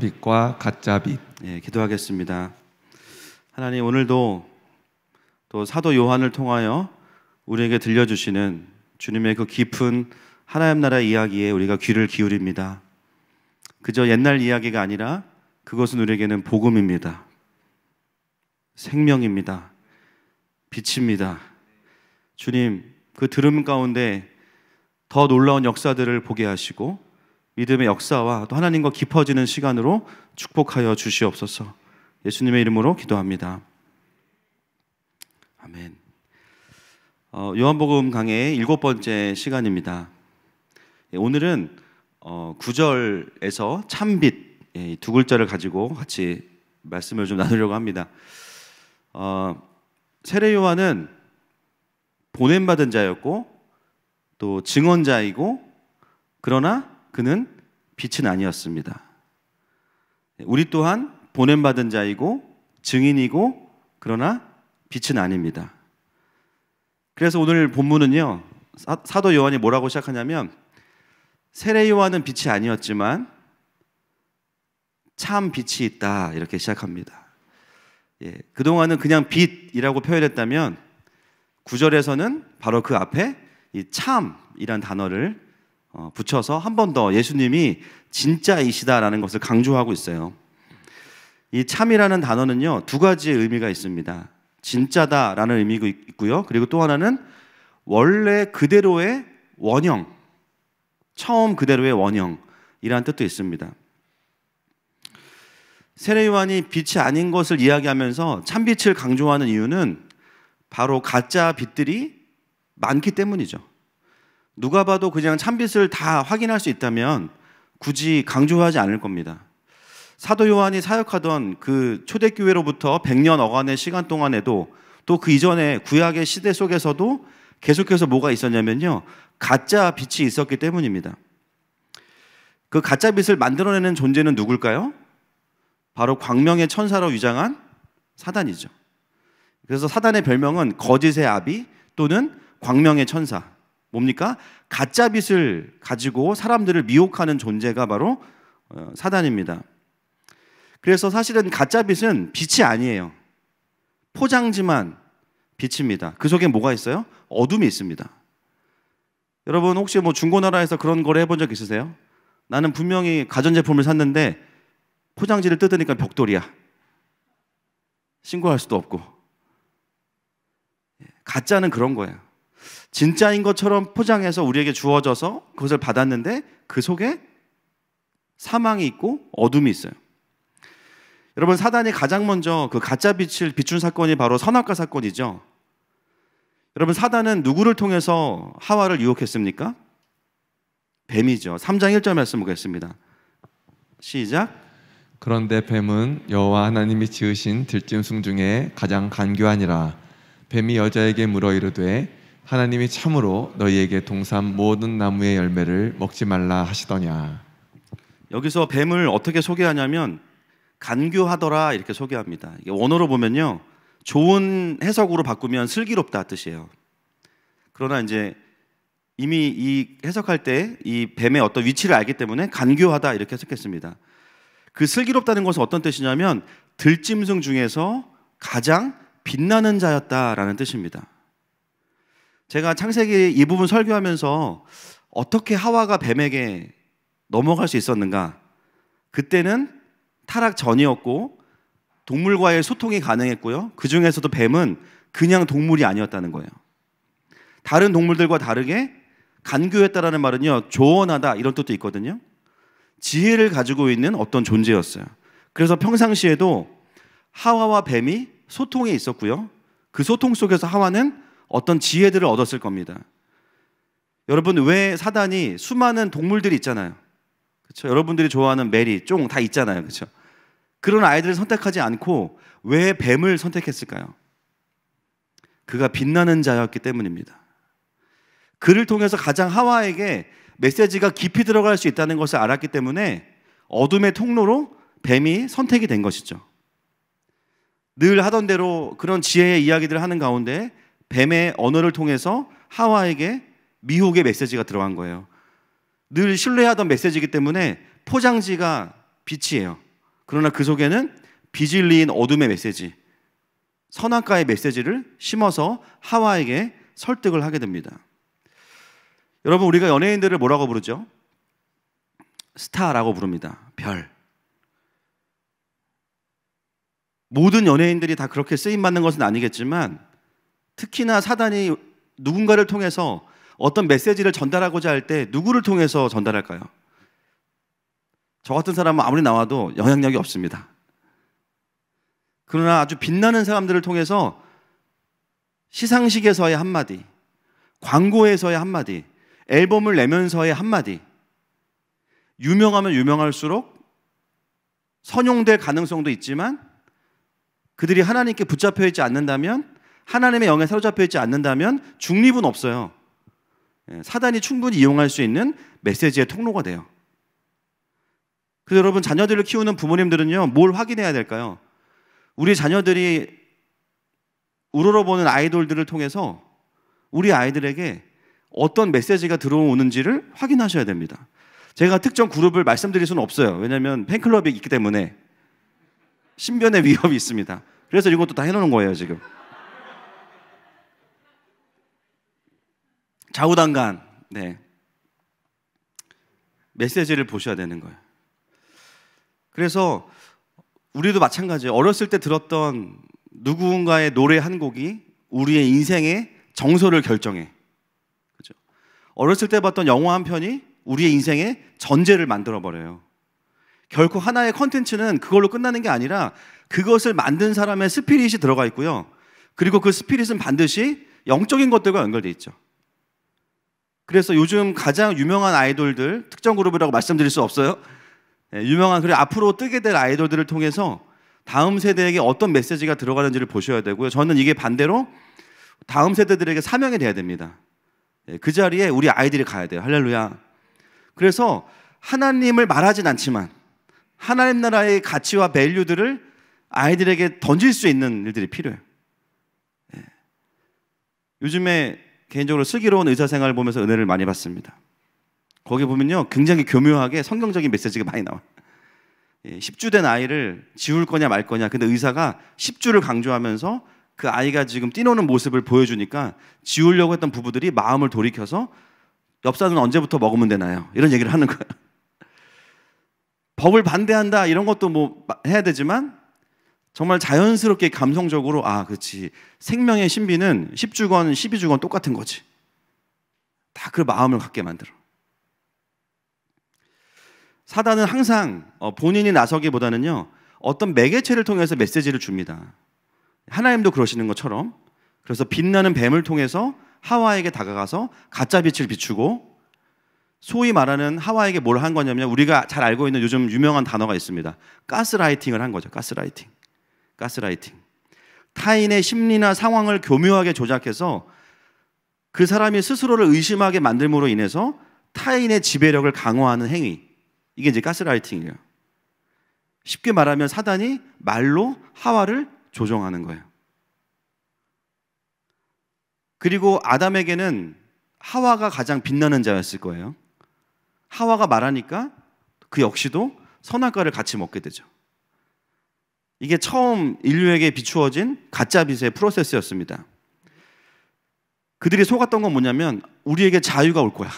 빛과 가짜 빛. 예, 기도하겠습니다. 하나님, 오늘도 또 사도 요한을 통하여 우리에게 들려주시는 주님의 그 깊은 하나님 나라 이야기에 우리가 귀를 기울입니다. 그저 옛날 이야기가 아니라 그것은 우리에게는 복음입니다. 생명입니다. 빛입니다. 주님, 그 들음 가운데 더 놀라운 역사들을 보게 하시고 믿음의 역사와 또 하나님과 깊어지는 시간으로 축복하여 주시옵소서. 예수님의 이름으로 기도합니다. 아멘. 요한복음 강해의 7번째 시간입니다. 오늘은 9절에서 참빛 두 글자를 가지고 같이 말씀을 좀 나누려고 합니다. 세례 요한은 보냄받은 자였고 또 증언자이고 그러나 그는 빛은 아니었습니다. 우리 또한 보냄받은 자이고 증인이고 그러나 빛은 아닙니다. 그래서 오늘 본문은요, 사도 요한이 뭐라고 시작하냐면 세례 요한은 빛이 아니었지만 참 빛이 있다 이렇게 시작합니다. 그동안은 그냥 빛이라고 표현했다면 9절에서는 바로 그 앞에 이 참이란 단어를 붙여서 한 번 더 예수님이 진짜이시다라는 것을 강조하고 있어요. 이 참이라는 단어는요, 두 가지의 의미가 있습니다. 진짜다라는 의미가 있고요, 그리고 또 하나는 원래 그대로의 원형, 처음 그대로의 원형이라는 뜻도 있습니다. 세례 요한이 빛이 아닌 것을 이야기하면서 참빛을 강조하는 이유는 바로 가짜 빛들이 많기 때문이죠. 누가 봐도 그냥 참빛을 다 확인할 수 있다면 굳이 강조하지 않을 겁니다. 사도 요한이 사역하던 그 초대교회로부터 100년 어간의 시간 동안에도 또 그 이전에 구약의 시대 속에서도 계속해서 뭐가 있었냐면요, 가짜 빛이 있었기 때문입니다. 그 가짜 빛을 만들어내는 존재는 누굴까요? 바로 광명의 천사로 위장한 사단이죠. 그래서 사단의 별명은 거짓의 아비 또는 광명의 천사. 뭡니까? 가짜 빛을 가지고 사람들을 미혹하는 존재가 바로 사단입니다. 그래서 사실은 가짜 빛은 빛이 아니에요. 포장지만 빛입니다. 그 속에 뭐가 있어요? 어둠이 있습니다. 여러분 혹시 중고나라에서 그런 거래 해본 적 있으세요? 나는 분명히 가전제품을 샀는데 포장지를 뜯으니까 벽돌이야. 신고할 수도 없고. 가짜는 그런 거예요. 진짜인 것처럼 포장해서 우리에게 주어져서 그것을 받았는데 그 속에 사망이 있고 어둠이 있어요. 여러분, 사단이 가장 먼저 그 가짜 빛을 비춘 사건이 바로 선악과 사건이죠. 여러분, 사단은 누구를 통해서 하와를 유혹했습니까? 뱀이죠. 3장 1절 말씀 보겠습니다. 시작. 그런데 뱀은 여호와 하나님이 지으신 들짐승 중에 가장 간교하니라. 뱀이 여자에게 물어 이르되 하나님이 참으로 너희에게 동산 모든 나무의 열매를 먹지 말라 하시더냐. 여기서 뱀을 어떻게 소개하냐면 간교하더라 이렇게 소개합니다. 이게 원어로 보면요, 좋은 해석으로 바꾸면 슬기롭다 뜻이에요. 그러나 이제 이미 이 해석할 때 이 뱀의 어떤 위치를 알기 때문에 간교하다 이렇게 해석했습니다. 그 슬기롭다는 것은 어떤 뜻이냐면 들짐승 중에서 가장 빛나는 자였다라는 뜻입니다. 제가 창세기 이 부분 설교하면서 어떻게 하와가 뱀에게 넘어갈 수 있었는가? 그때는 타락 전이었고 동물과의 소통이 가능했고요, 그 중에서도 뱀은 그냥 동물이 아니었다는 거예요. 다른 동물들과 다르게 간교했다라는 말은요, 조언하다 이런 뜻도 있거든요. 지혜를 가지고 있는 어떤 존재였어요. 그래서 평상시에도 하와와 뱀이 소통에 있었고요, 그 소통 속에서 하와는 어떤 지혜들을 얻었을 겁니다. 여러분, 왜 사단이 수많은 동물들이 있잖아요. 그렇죠? 여러분들이 좋아하는 메리, 쫑 다 있잖아요. 그렇죠? 그런 아이들을 선택하지 않고 왜 뱀을 선택했을까요? 그가 빛나는 자였기 때문입니다. 그를 통해서 가장 하와에게 메시지가 깊이 들어갈 수 있다는 것을 알았기 때문에 어둠의 통로로 뱀이 선택이 된 것이죠. 늘 하던 대로 그런 지혜의 이야기들을 하는 가운데 뱀의 언어를 통해서 하와에게 미혹의 메시지가 들어간 거예요. 늘 신뢰하던 메시지이기 때문에 포장지가 빛이에요. 그러나 그 속에는 비진리인 어둠의 메시지, 선악과의 메시지를 심어서 하와에게 설득을 하게 됩니다. 여러분, 우리가 연예인들을 뭐라고 부르죠? 스타라고 부릅니다. 별. 모든 연예인들이 다 그렇게 쓰임받는 것은 아니겠지만 특히나 사단이 누군가를 통해서 어떤 메시지를 전달하고자 할 때 누구를 통해서 전달할까요? 저 같은 사람은 아무리 나와도 영향력이 없습니다. 그러나 아주 빛나는 사람들을 통해서 시상식에서의 한마디, 광고에서의 한마디, 앨범을 내면서의 한마디, 유명하면 유명할수록 선용될 가능성도 있지만 그들이 하나님께 붙잡혀 있지 않는다면, 하나님의 영에 사로잡혀 있지 않는다면 중립은 없어요. 사단이 충분히 이용할 수 있는 메시지의 통로가 돼요. 그래서 여러분, 자녀들을 키우는 부모님들은요, 뭘 확인해야 될까요? 우리 자녀들이 우러러보는 아이돌들을 통해서 우리 아이들에게 어떤 메시지가 들어오는지를 확인하셔야 됩니다. 제가 특정 그룹을 말씀드릴 수는 없어요. 왜냐하면 팬클럽이 있기 때문에 신변의 위협이 있습니다. 그래서 이것도 다 해놓는 거예요, 지금. 좌우당간, 메시지를 보셔야 되는 거예요. 그래서 우리도 마찬가지예요. 어렸을 때 들었던 누군가의 노래 한 곡이 우리의 인생의 정서를 결정해. 그죠? 어렸을 때 봤던 영화 한 편이 우리의 인생의 전제를 만들어버려요. 결코 하나의 컨텐츠는 그걸로 끝나는 게 아니라 그것을 만든 사람의 스피릿이 들어가 있고요. 그리고 그 스피릿은 반드시 영적인 것들과 연결돼 있죠. 그래서 요즘 가장 유명한 아이돌들, 특정 그룹이라고 말씀드릴 수 없어요. 유명한, 그리고 앞으로 뜨게 될 아이돌들을 통해서 다음 세대에게 어떤 메시지가 들어가는지를 보셔야 되고요. 저는 이게 반대로 다음 세대들에게 사명이 돼야 됩니다. 그 자리에 우리 아이들이 가야 돼요. 할렐루야. 그래서 하나님을 말하진 않지만 하나님 나라의 가치와 밸류들을 아이들에게 던질 수 있는 일들이 필요해요. 요즘에 개인적으로 슬기로운 의사생활을 보면서 은혜를 많이 받습니다. 거기 보면요, 굉장히 교묘하게 성경적인 메시지가 많이 나와요. 10주 된 아이를 지울 거냐 말 거냐. 근데 의사가 10주를 강조하면서 그 아이가 지금 뛰노는 모습을 보여주니까 지우려고 했던 부부들이 마음을 돌이켜서 엽산은 언제부터 먹으면 되나요? 이런 얘기를 하는 거예요. 법을 반대한다 이런 것도 뭐 해야 되지만 정말 자연스럽게 감성적으로 그렇지, 생명의 신비는 10주건 12주건 똑같은 거지. 다 그 마음을 갖게 만들어. 사단은 항상 본인이 나서기보다는요, 어떤 매개체를 통해서 메시지를 줍니다. 하나님도 그러시는 것처럼. 그래서 빛나는 뱀을 통해서 하와에게 다가가서 가짜 빛을 비추고, 소위 말하는 하와에게 뭘 한 거냐면 우리가 잘 알고 있는 요즘 유명한 단어가 있습니다. 가스라이팅을 한 거죠. 가스라이팅. 타인의 심리나 상황을 교묘하게 조작해서 그 사람이 스스로를 의심하게 만들므로 인해서 타인의 지배력을 강화하는 행위, 이게 이제 가스라이팅이에요. 쉽게 말하면 사단이 말로 하와를 조종하는 거예요. 그리고 아담에게는 하와가 가장 빛나는 자였을 거예요. 하와가 말하니까 그 역시도 선악과를 같이 먹게 되죠. 이게 처음 인류에게 비추어진 가짜빛의 프로세스였습니다. 그들이 속았던 건 뭐냐면 우리에게 자유가 올 거야.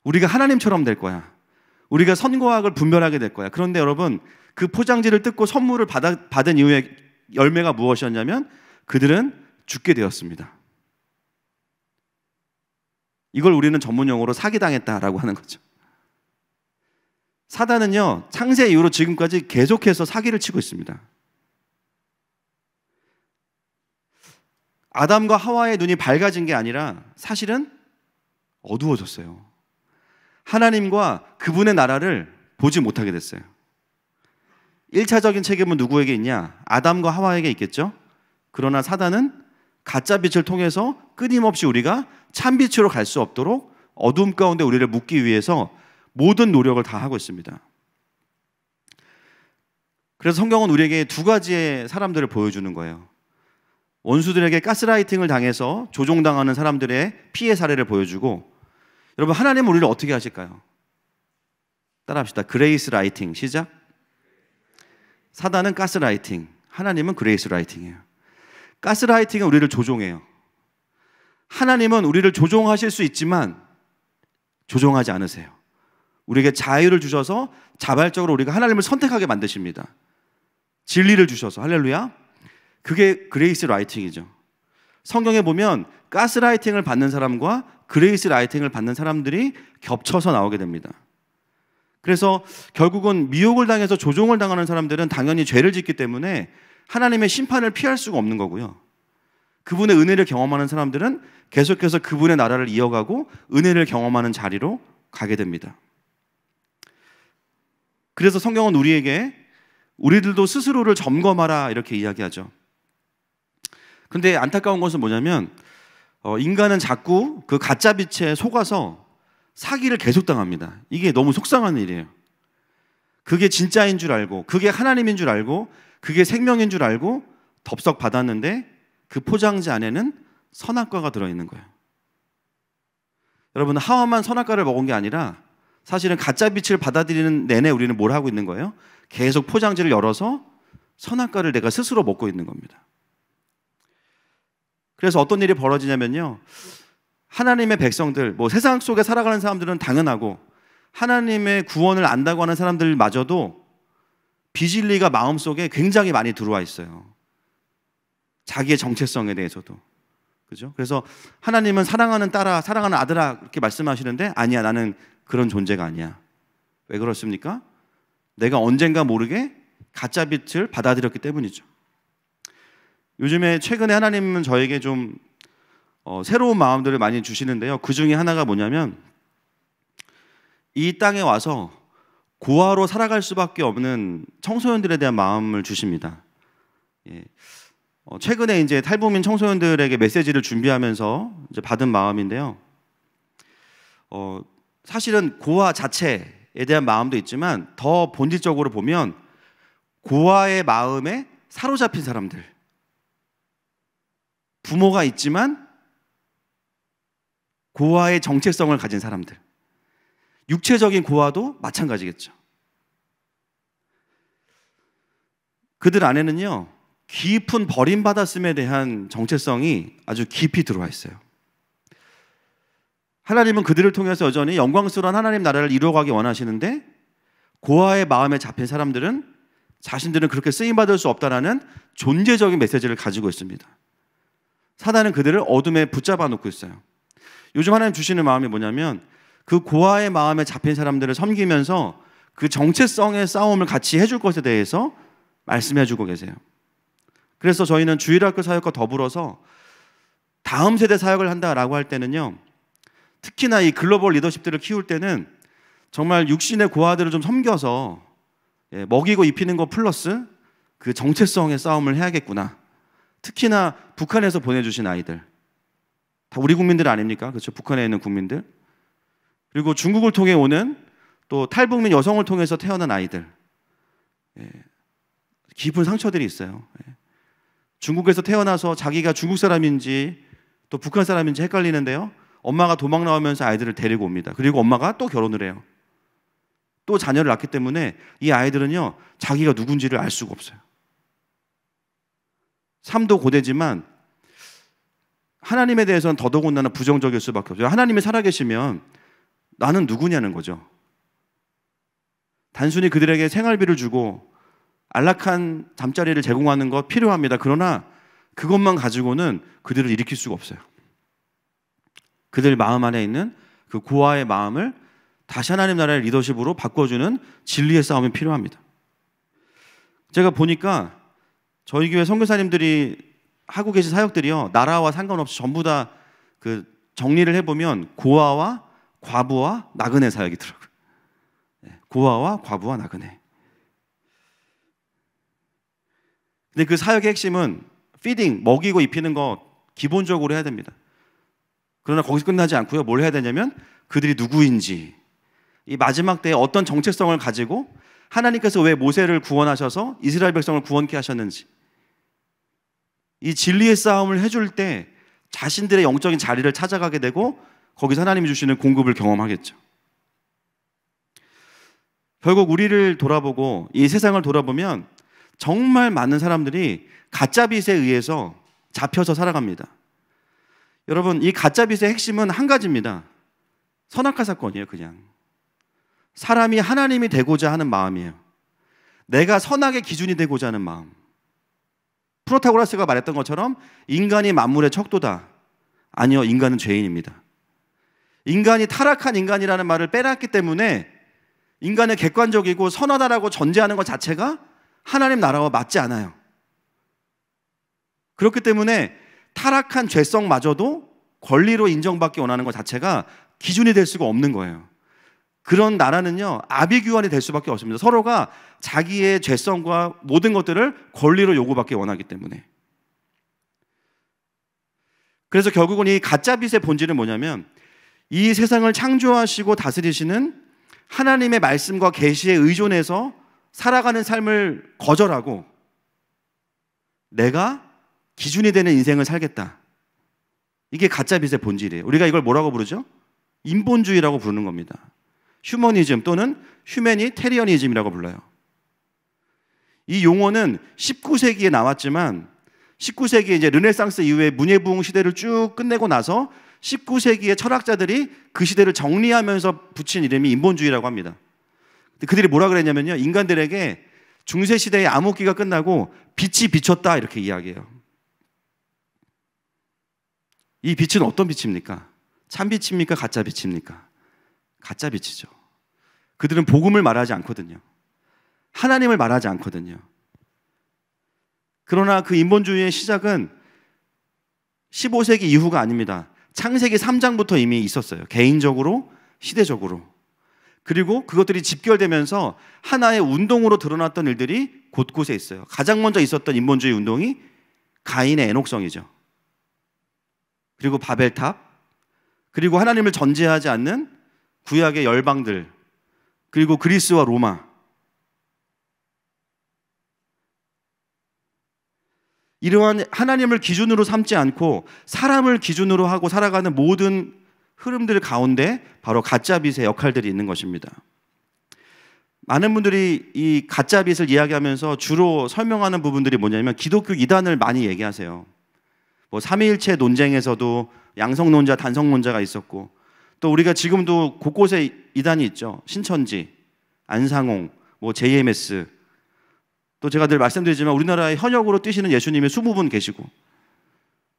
우리가 하나님처럼 될 거야. 우리가 선과 악을 분별하게 될 거야. 그런데 여러분, 그 포장지를 뜯고 선물을 받은 이후에 열매가 무엇이었냐면 그들은 죽게 되었습니다. 이걸 우리는 전문용어로 사기당했다라고 하는 거죠. 사단은요, 창세 이후로 지금까지 계속해서 사기를 치고 있습니다. 아담과 하와의 눈이 밝아진 게 아니라 사실은 어두워졌어요. 하나님과 그분의 나라를 보지 못하게 됐어요. 1차적인 책임은 누구에게 있냐? 아담과 하와에게 있겠죠? 그러나 사단은 가짜 빛을 통해서 끊임없이 우리가 참빛으로 갈 수 없도록 어둠 가운데 우리를 묶기 위해서 모든 노력을 다 하고 있습니다. 그래서 성경은 우리에게 두 가지의 사람들을 보여주는 거예요. 원수들에게 가스라이팅을 당해서 조종당하는 사람들의 피해 사례를 보여주고, 여러분, 하나님은 우리를 어떻게 하실까요? 따라합시다. 그레이스 라이팅. 시작. 사단은 가스라이팅, 하나님은 그레이스 라이팅이에요. 가스라이팅은 우리를 조종해요. 하나님은 우리를 조종하실 수 있지만 조종하지 않으세요. 우리에게 자유를 주셔서 자발적으로 우리가 하나님을 선택하게 만드십니다. 진리를 주셔서. 할렐루야. 그게 그레이스 라이팅이죠. 성경에 보면 가스라이팅을 받는 사람과 그레이스 라이팅을 받는 사람들이 겹쳐서 나오게 됩니다. 그래서 결국은 미혹을 당해서 조종을 당하는 사람들은 당연히 죄를 짓기 때문에 하나님의 심판을 피할 수가 없는 거고요. 그분의 은혜를 경험하는 사람들은 계속해서 그분의 나라를 이어가고 은혜를 경험하는 자리로 가게 됩니다. 그래서 성경은 우리에게 우리들도 스스로를 점검하라 이렇게 이야기하죠. 근데 안타까운 것은 뭐냐면 인간은 자꾸 그 가짜 빛에 속아서 사기를 계속 당합니다. 이게 너무 속상한 일이에요. 그게 진짜인 줄 알고, 그게 하나님인 줄 알고, 그게 생명인 줄 알고 덥석 받았는데 그 포장지 안에는 선악과가 들어있는 거예요. 여러분, 하와만 선악과를 먹은 게 아니라 사실은 가짜 빛을 받아들이는 내내 우리는 뭘 하고 있는 거예요? 계속 포장지를 열어서 선악과를 내가 스스로 먹고 있는 겁니다. 그래서 어떤 일이 벌어지냐면요, 하나님의 백성들, 세상 속에 살아가는 사람들은 당연하고 하나님의 구원을 안다고 하는 사람들마저도 비진리가 마음속에 굉장히 많이 들어와 있어요. 자기의 정체성에 대해서도. 그죠? 그래서 하나님은 사랑하는 딸아, 사랑하는 아들아 이렇게 말씀하시는데 아니야, 나는 그런 존재가 아니야. 왜 그렇습니까? 내가 언젠가 모르게 가짜 빛을 받아들였기 때문이죠. 요즘에 최근에 하나님은 저에게 좀 새로운 마음들을 많이 주시는데요. 그 중에 하나가 뭐냐면 이 땅에 와서 고아로 살아갈 수밖에 없는 청소년들에 대한 마음을 주십니다. 예. 최근에 이제 탈북민 청소년들에게 메시지를 준비하면서 이제 받은 마음인데요. 사실은 고아 자체에 대한 마음도 있지만 더 본질적으로 보면 고아의 마음에 사로잡힌 사람들, 부모가 있지만 고아의 정체성을 가진 사람들, 육체적인 고아도 마찬가지겠죠. 그들 안에는요, 깊은 버림받았음에 대한 정체성이 아주 깊이 들어와 있어요. 하나님은 그들을 통해서 여전히 영광스러운 하나님 나라를 이루어가기 원하시는데 고아의 마음에 잡힌 사람들은 자신들은 그렇게 쓰임받을 수 없다라는 존재적인 메시지를 가지고 있습니다. 사단은 그들을 어둠에 붙잡아 놓고 있어요. 요즘 하나님 주시는 마음이 뭐냐면 그 고아의 마음에 잡힌 사람들을 섬기면서 그 정체성의 싸움을 같이 해줄 것에 대해서 말씀해주고 계세요. 그래서 저희는 주일학교 사역과 더불어서 다음 세대 사역을 한다라고 할 때는요, 특히나 이 글로벌 리더십들을 키울 때는 정말 육신의 고아들을 좀 섬겨서 먹이고 입히는 것 플러스 그 정체성의 싸움을 해야겠구나. 특히나 북한에서 보내주신 아이들, 다 우리 국민들 아닙니까? 그렇죠? 북한에 있는 국민들. 그리고 중국을 통해 오는 또 탈북민 여성을 통해서 태어난 아이들, 깊은 상처들이 있어요. 중국에서 태어나서 자기가 중국 사람인지 또 북한 사람인지 헷갈리는데요, 엄마가 도망 나오면서 아이들을 데리고 옵니다. 그리고 엄마가 또 결혼을 해요. 또 자녀를 낳기 때문에 이 아이들은요, 자기가 누군지를 알 수가 없어요. 삶도 고되지만 하나님에 대해서는 더더군다나 부정적일 수밖에 없어요. 하나님이 살아계시면 나는 누구냐는 거죠. 단순히 그들에게 생활비를 주고 안락한 잠자리를 제공하는 것 필요합니다. 그러나 그것만 가지고는 그들을 일으킬 수가 없어요. 그들 마음 안에 있는 그 고아의 마음을 다시 하나님 나라의 리더십으로 바꿔주는 진리의 싸움이 필요합니다. 제가 보니까 저희 교회 선교사님들이 하고 계신 사역들이요, 나라와 상관없이 전부 다 그 정리를 해보면 고아와 과부와 나그네 사역이더라고요. 고아와 과부와 나그네. 근데 그 사역의 핵심은 피딩, 먹이고 입히는 거 기본적으로 해야 됩니다. 그러나 거기서 끝나지 않고요, 뭘 해야 되냐면 그들이 누구인지, 이 마지막 때에 어떤 정체성을 가지고 하나님께서 왜 모세를 구원하셔서 이스라엘 백성을 구원케 하셨는지, 이 진리의 싸움을 해줄 때 자신들의 영적인 자리를 찾아가게 되고 거기서 하나님이 주시는 공급을 경험하겠죠. 결국 우리를 돌아보고 이 세상을 돌아보면 정말 많은 사람들이 가짜빚에 의해서 잡혀서 살아갑니다. 여러분, 이 가짜빚의 핵심은 한 가지입니다. 선악과 사건이에요. 그냥 사람이 하나님이 되고자 하는 마음이에요. 내가 선악의 기준이 되고자 하는 마음. 프로타고라스가 말했던 것처럼 인간이 만물의 척도다. 아니요, 인간은 죄인입니다. 인간이 타락한 인간이라는 말을 빼놨기 때문에 인간은 객관적이고 선하다라고 전제하는 것 자체가 하나님 나라와 맞지 않아요. 그렇기 때문에 타락한 죄성마저도 권리로 인정받기 원하는 것 자체가 기준이 될 수가 없는 거예요. 그런 나라는요, 아비규환이 될 수밖에 없습니다. 서로가 자기의 죄성과 모든 것들을 권리로 요구받기 원하기 때문에. 그래서 결국은 이 가짜빚의 본질은 뭐냐면, 이 세상을 창조하시고 다스리시는 하나님의 말씀과 계시에 의존해서 살아가는 삶을 거절하고 내가 기준이 되는 인생을 살겠다. 이게 가짜빚의 본질이에요. 우리가 이걸 뭐라고 부르죠? 인본주의라고 부르는 겁니다. 휴머니즘 또는 휴메니테리언이즘이라고 불러요. 이 용어는 19세기에 나왔지만 19세기에 이제 르네상스 이후에 문예부흥 시대를 쭉 끝내고 나서 19세기의 철학자들이 그 시대를 정리하면서 붙인 이름이 인본주의라고 합니다. 그들이 뭐라 그랬냐면요, 인간들에게 중세시대의 암흑기가 끝나고 빛이 비쳤다 이렇게 이야기해요. 이 빛은 어떤 빛입니까? 참빛입니까? 가짜빛입니까? 가짜빛이죠. 그들은 복음을 말하지 않거든요. 하나님을 말하지 않거든요. 그러나 그 인본주의의 시작은 15세기 이후가 아닙니다. 창세기 3장부터 이미 있었어요. 개인적으로, 시대적으로. 그리고 그것들이 집결되면서 하나의 운동으로 드러났던 일들이 곳곳에 있어요. 가장 먼저 있었던 인본주의 운동이 가인의 애녹성이죠. 그리고 바벨탑, 그리고 하나님을 전제하지 않는 구약의 열방들, 그리고 그리스와 로마. 이러한 하나님을 기준으로 삼지 않고 사람을 기준으로 하고 살아가는 모든 흐름들 가운데 바로 가짜빚의 역할들이 있는 것입니다. 많은 분들이 이 가짜빚을 이야기하면서 주로 설명하는 부분들이 뭐냐면 기독교 이단을 많이 얘기하세요. 뭐 삼위일체 논쟁에서도 양성론자, 단성론자가 있었고, 또 우리가 지금도 곳곳에 이단이 있죠. 신천지, 안상홍, 뭐 JMS. 또 제가 늘 말씀드리지만 우리나라에 현역으로 뛰시는 예수님이 20분 계시고,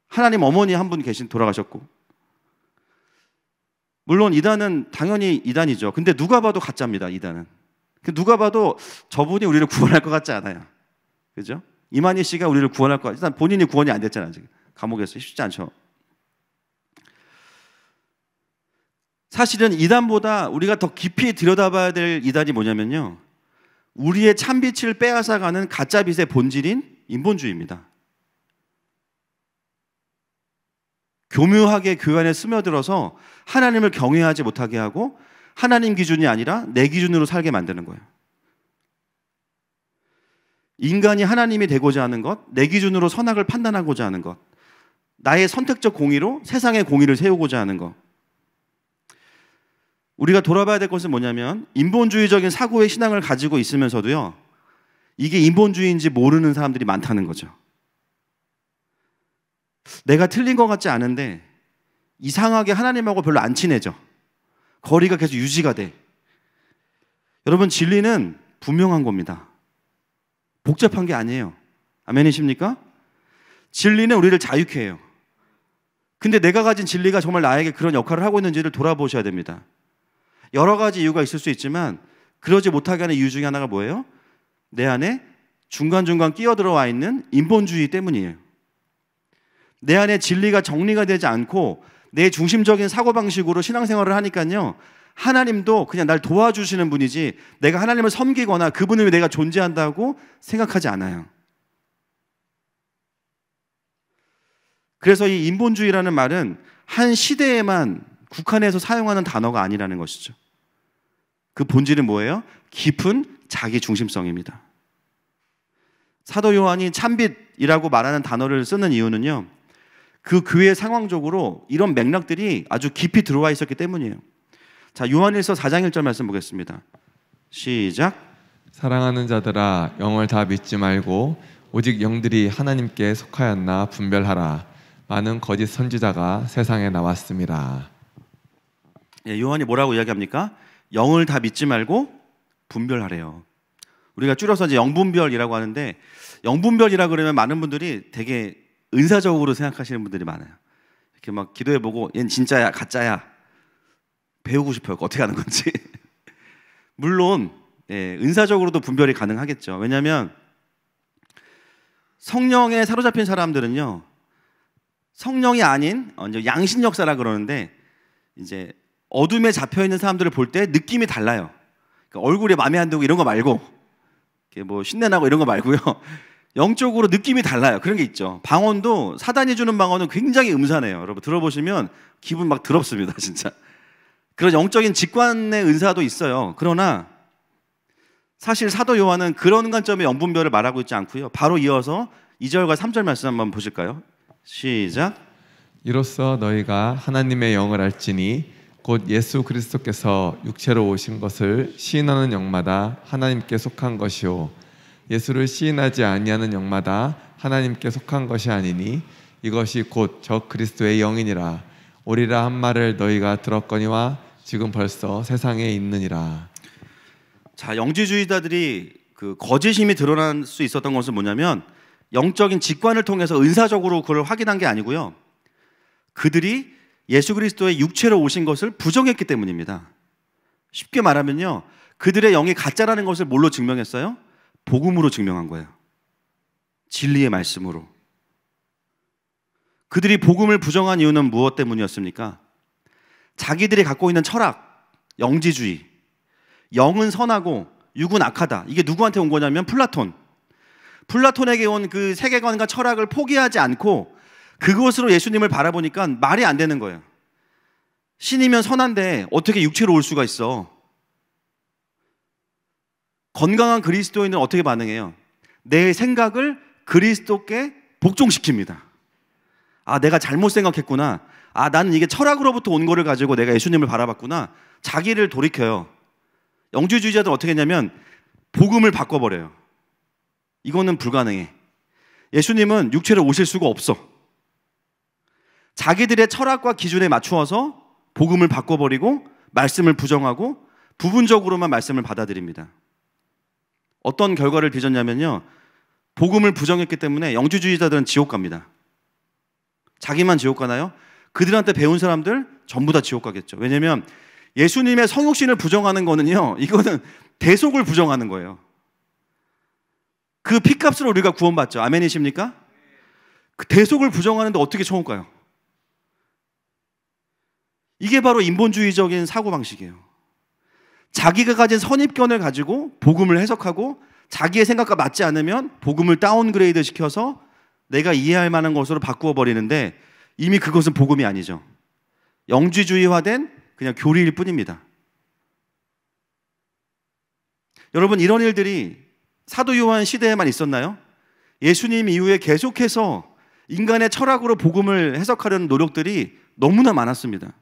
하나님 어머니 한 분 돌아가셨고. 물론 이단은 당연히 이단이죠. 근데 누가 봐도 가짜입니다. 이단은. 누가 봐도 저분이 우리를 구원할 것 같지 않아요. 그죠? 이만희 씨가 우리를 구원할 것 같아요. 일단 본인이 구원이 안 됐잖아요. 지금 감옥에서. 쉽지 않죠. 사실은 이단보다 우리가 더 깊이 들여다봐야 될 이단이 뭐냐면요, 우리의 참빛을 빼앗아가는 가짜빛의 본질인 인본주의입니다. 교묘하게 교회 안에 스며들어서 하나님을 경외하지 못하게 하고 하나님 기준이 아니라 내 기준으로 살게 만드는 거예요. 인간이 하나님이 되고자 하는 것, 내 기준으로 선악을 판단하고자 하는 것, 나의 선택적 공의로 세상의 공의를 세우고자 하는 것. 우리가 돌아봐야 될 것은 뭐냐면 인본주의적인 사고의 신앙을 가지고 있으면서도요, 이게 인본주의인지 모르는 사람들이 많다는 거죠. 내가 틀린 것 같지 않은데 이상하게 하나님하고 별로 안 친해져. 거리가 계속 유지가 돼. 여러분, 진리는 분명한 겁니다. 복잡한 게 아니에요. 아멘이십니까? 진리는 우리를 자유케 해요. 근데 내가 가진 진리가 정말 나에게 그런 역할을 하고 있는지를 돌아보셔야 됩니다. 여러 가지 이유가 있을 수 있지만 그러지 못하게 하는 이유 중에 하나가 뭐예요? 내 안에 중간중간 끼어들어와 있는 인본주의 때문이에요. 내 안에 진리가 정리가 되지 않고 내 중심적인 사고방식으로 신앙생활을 하니까요, 하나님도 그냥 날 도와주시는 분이지 내가 하나님을 섬기거나 그분을 위해 내가 존재한다고 생각하지 않아요. 그래서 이 인본주의라는 말은 한 시대에만 국한해서 사용하는 단어가 아니라는 것이죠. 그 본질은 뭐예요? 깊은 자기 중심성입니다. 사도 요한이 참빛이라고 말하는 단어를 쓰는 이유는요, 그 교회 상황적으로 이런 맥락들이 아주 깊이 들어와 있었기 때문이에요. 자, 요한일서 4장 1절 말씀 보겠습니다. 시작. 사랑하는 자들아, 영을 다 믿지 말고 오직 영들이 하나님께 속하였나 분별하라. 많은 거짓 선지자가 세상에 나왔습니다. 예, 요한이 뭐라고 이야기합니까? 영을 다 믿지 말고 분별하래요. 우리가 줄여서 이제 영분별이라고 하는데, 영분별이라 그러면 많은 분들이 되게 은사적으로 생각하시는 분들이 많아요. 이렇게 막 기도해보고 얘는 진짜야 가짜야 배우고 싶어요. 어떻게 하는 건지. 물론 은사적으로도 분별이 가능하겠죠. 왜냐하면 성령에 사로잡힌 사람들은요, 성령이 아닌 양신 역사라 그러는데, 이제 어둠에 잡혀 있는 사람들을 볼 때 느낌이 달라요. 그러니까 얼굴에 마음에 안 들고 이런 거 말고, 뭐 신내나고 이런 거 말고요, 영적으로 느낌이 달라요. 그런 게 있죠. 방언도 사단이 주는 방언은 굉장히 음산해요. 여러분 들어보시면 기분 막 더럽습니다, 진짜. 그런 영적인 직관의 은사도 있어요. 그러나 사실 사도 요한은 그런 관점의 영분별을 말하고 있지 않고요. 바로 이어서 2절과 3절 말씀 한번 보실까요? 시작. 이로써 너희가 하나님의 영을 알지니 곧 예수 그리스도께서 육체로 오신 것을 시인하는 영마다 하나님께 속한 것이요 예수를 시인하지 아니하는 영마다 하나님께 속한 것이 아니니 이것이 곧 저 그리스도의 영이니라. 오리라 한 말을 너희가 들었거니와 지금 벌써 세상에 있느니라. 자, 영지주의자들이 그 거짓임이 드러날 수 있었던 것은 뭐냐면, 영적인 직관을 통해서 은사적으로 그걸 확인한 게 아니고요, 그들이 예수 그리스도의 육체로 오신 것을 부정했기 때문입니다. 쉽게 말하면요, 그들의 영이 가짜라는 것을 뭘로 증명했어요? 복음으로 증명한 거예요. 진리의 말씀으로. 그들이 복음을 부정한 이유는 무엇 때문이었습니까? 자기들이 갖고 있는 철학, 영지주의, 영은 선하고 육은 악하다, 이게 누구한테 온 거냐면 플라톤에게 온 그 세계관과 철학을 포기하지 않고 그것으로 예수님을 바라보니까 말이 안 되는 거예요. 신이면 선한데 어떻게 육체로 올 수가 있어? 건강한 그리스도인은 어떻게 반응해요? 내 생각을 그리스도께 복종시킵니다. 아, 내가 잘못 생각했구나. 아, 나는 이게 철학으로부터 온 거를 가지고 내가 예수님을 바라봤구나. 자기를 돌이켜요. 영주주의자들은 어떻게 했냐면 복음을 바꿔버려요. 이거는 불가능해. 예수님은 육체로 오실 수가 없어. 자기들의 철학과 기준에 맞추어서 복음을 바꿔버리고 말씀을 부정하고 부분적으로만 말씀을 받아들입니다. 어떤 결과를 빚었냐면요, 복음을 부정했기 때문에 영주주의자들은 지옥 갑니다. 자기만 지옥 가나요? 그들한테 배운 사람들 전부 다 지옥 가겠죠. 왜냐하면 예수님의 성육신을 부정하는 거는요, 이거는 대속을 부정하는 거예요. 그 피값으로 우리가 구원받죠. 아멘이십니까? 그 대속을 부정하는데 어떻게 천국 가요? 이게 바로 인본주의적인 사고방식이에요. 자기가 가진 선입견을 가지고 복음을 해석하고 자기의 생각과 맞지 않으면 복음을 다운그레이드 시켜서 내가 이해할 만한 것으로 바꾸어 버리는데, 이미 그것은 복음이 아니죠. 영지주의화된 그냥 교리일 뿐입니다. 여러분, 이런 일들이 사도 요한 시대에만 있었나요? 예수님 이후에 계속해서 인간의 철학으로 복음을 해석하려는 노력들이 너무나 많았습니다.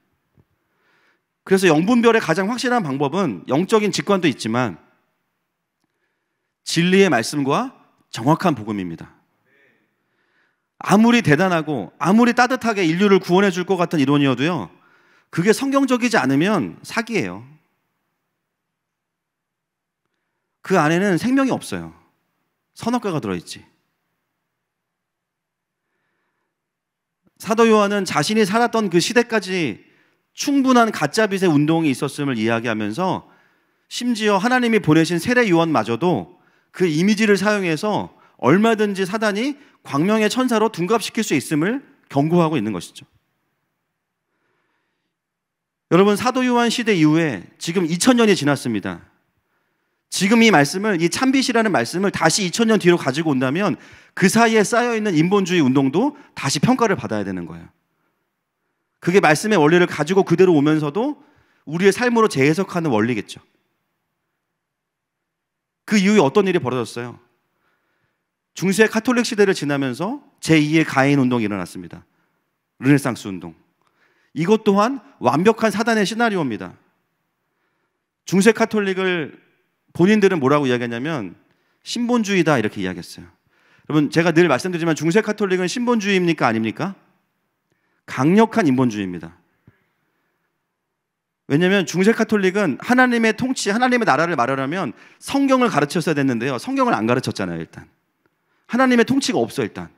그래서 영분별의 가장 확실한 방법은 영적인 직관도 있지만 진리의 말씀과 정확한 복음입니다. 아무리 대단하고 아무리 따뜻하게 인류를 구원해 줄 것 같은 이론이어도요, 그게 성경적이지 않으면 사기예요. 그 안에는 생명이 없어요. 선악과가 들어있지. 사도 요한은 자신이 살았던 그 시대까지 충분한 가짜빛의 운동이 있었음을 이야기하면서 심지어 하나님이 보내신 세례 요한마저도 그 이미지를 사용해서 얼마든지 사단이 광명의 천사로 둔갑시킬 수 있음을 경고하고 있는 것이죠. 여러분, 사도 요한 시대 이후에 지금 2000년이 지났습니다. 지금 이 말씀을, 이 참빛이라는 말씀을 다시 2000년 뒤로 가지고 온다면 그 사이에 쌓여있는 인본주의 운동도 다시 평가를 받아야 되는 거예요. 그게 말씀의 원리를 가지고 그대로 오면서도 우리의 삶으로 재해석하는 원리겠죠. 그 이후에 어떤 일이 벌어졌어요? 중세 카톨릭 시대를 지나면서 제2의 가인 운동이 일어났습니다. 르네상스 운동. 이것 또한 완벽한 사단의 시나리오입니다. 중세 카톨릭을 본인들은 뭐라고 이야기했냐면 신본주의다 이렇게 이야기했어요. 여러분 제가 늘 말씀드리지만 중세 가톨릭은 신본주의입니까 아닙니까? 강력한 인본주의입니다. 왜냐하면 중세 가톨릭은 하나님의 통치, 하나님의 나라를 말하려면 성경을 가르쳤어야 됐는데요. 성경을 안 가르쳤잖아요. 일단 하나님의 통치가 없어. 일단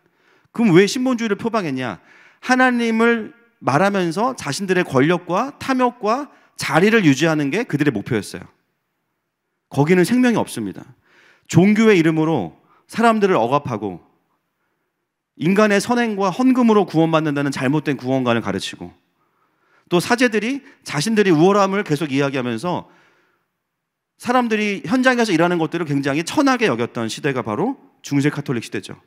그럼 왜 신본주의를 표방했냐? 하나님을 말하면서 자신들의 권력과 탐욕과 자리를 유지하는 게 그들의 목표였어요. 거기는 생명이 없습니다. 종교의 이름으로 사람들을 억압하고 인간의 선행과 헌금으로 구원받는다는 잘못된 구원관을 가르치고 또 사제들이 자신들이 우월함을 계속 이야기하면서 사람들이 현장에서 일하는 것들을 굉장히 천하게 여겼던 시대가 바로 중세 가톨릭 시대죠.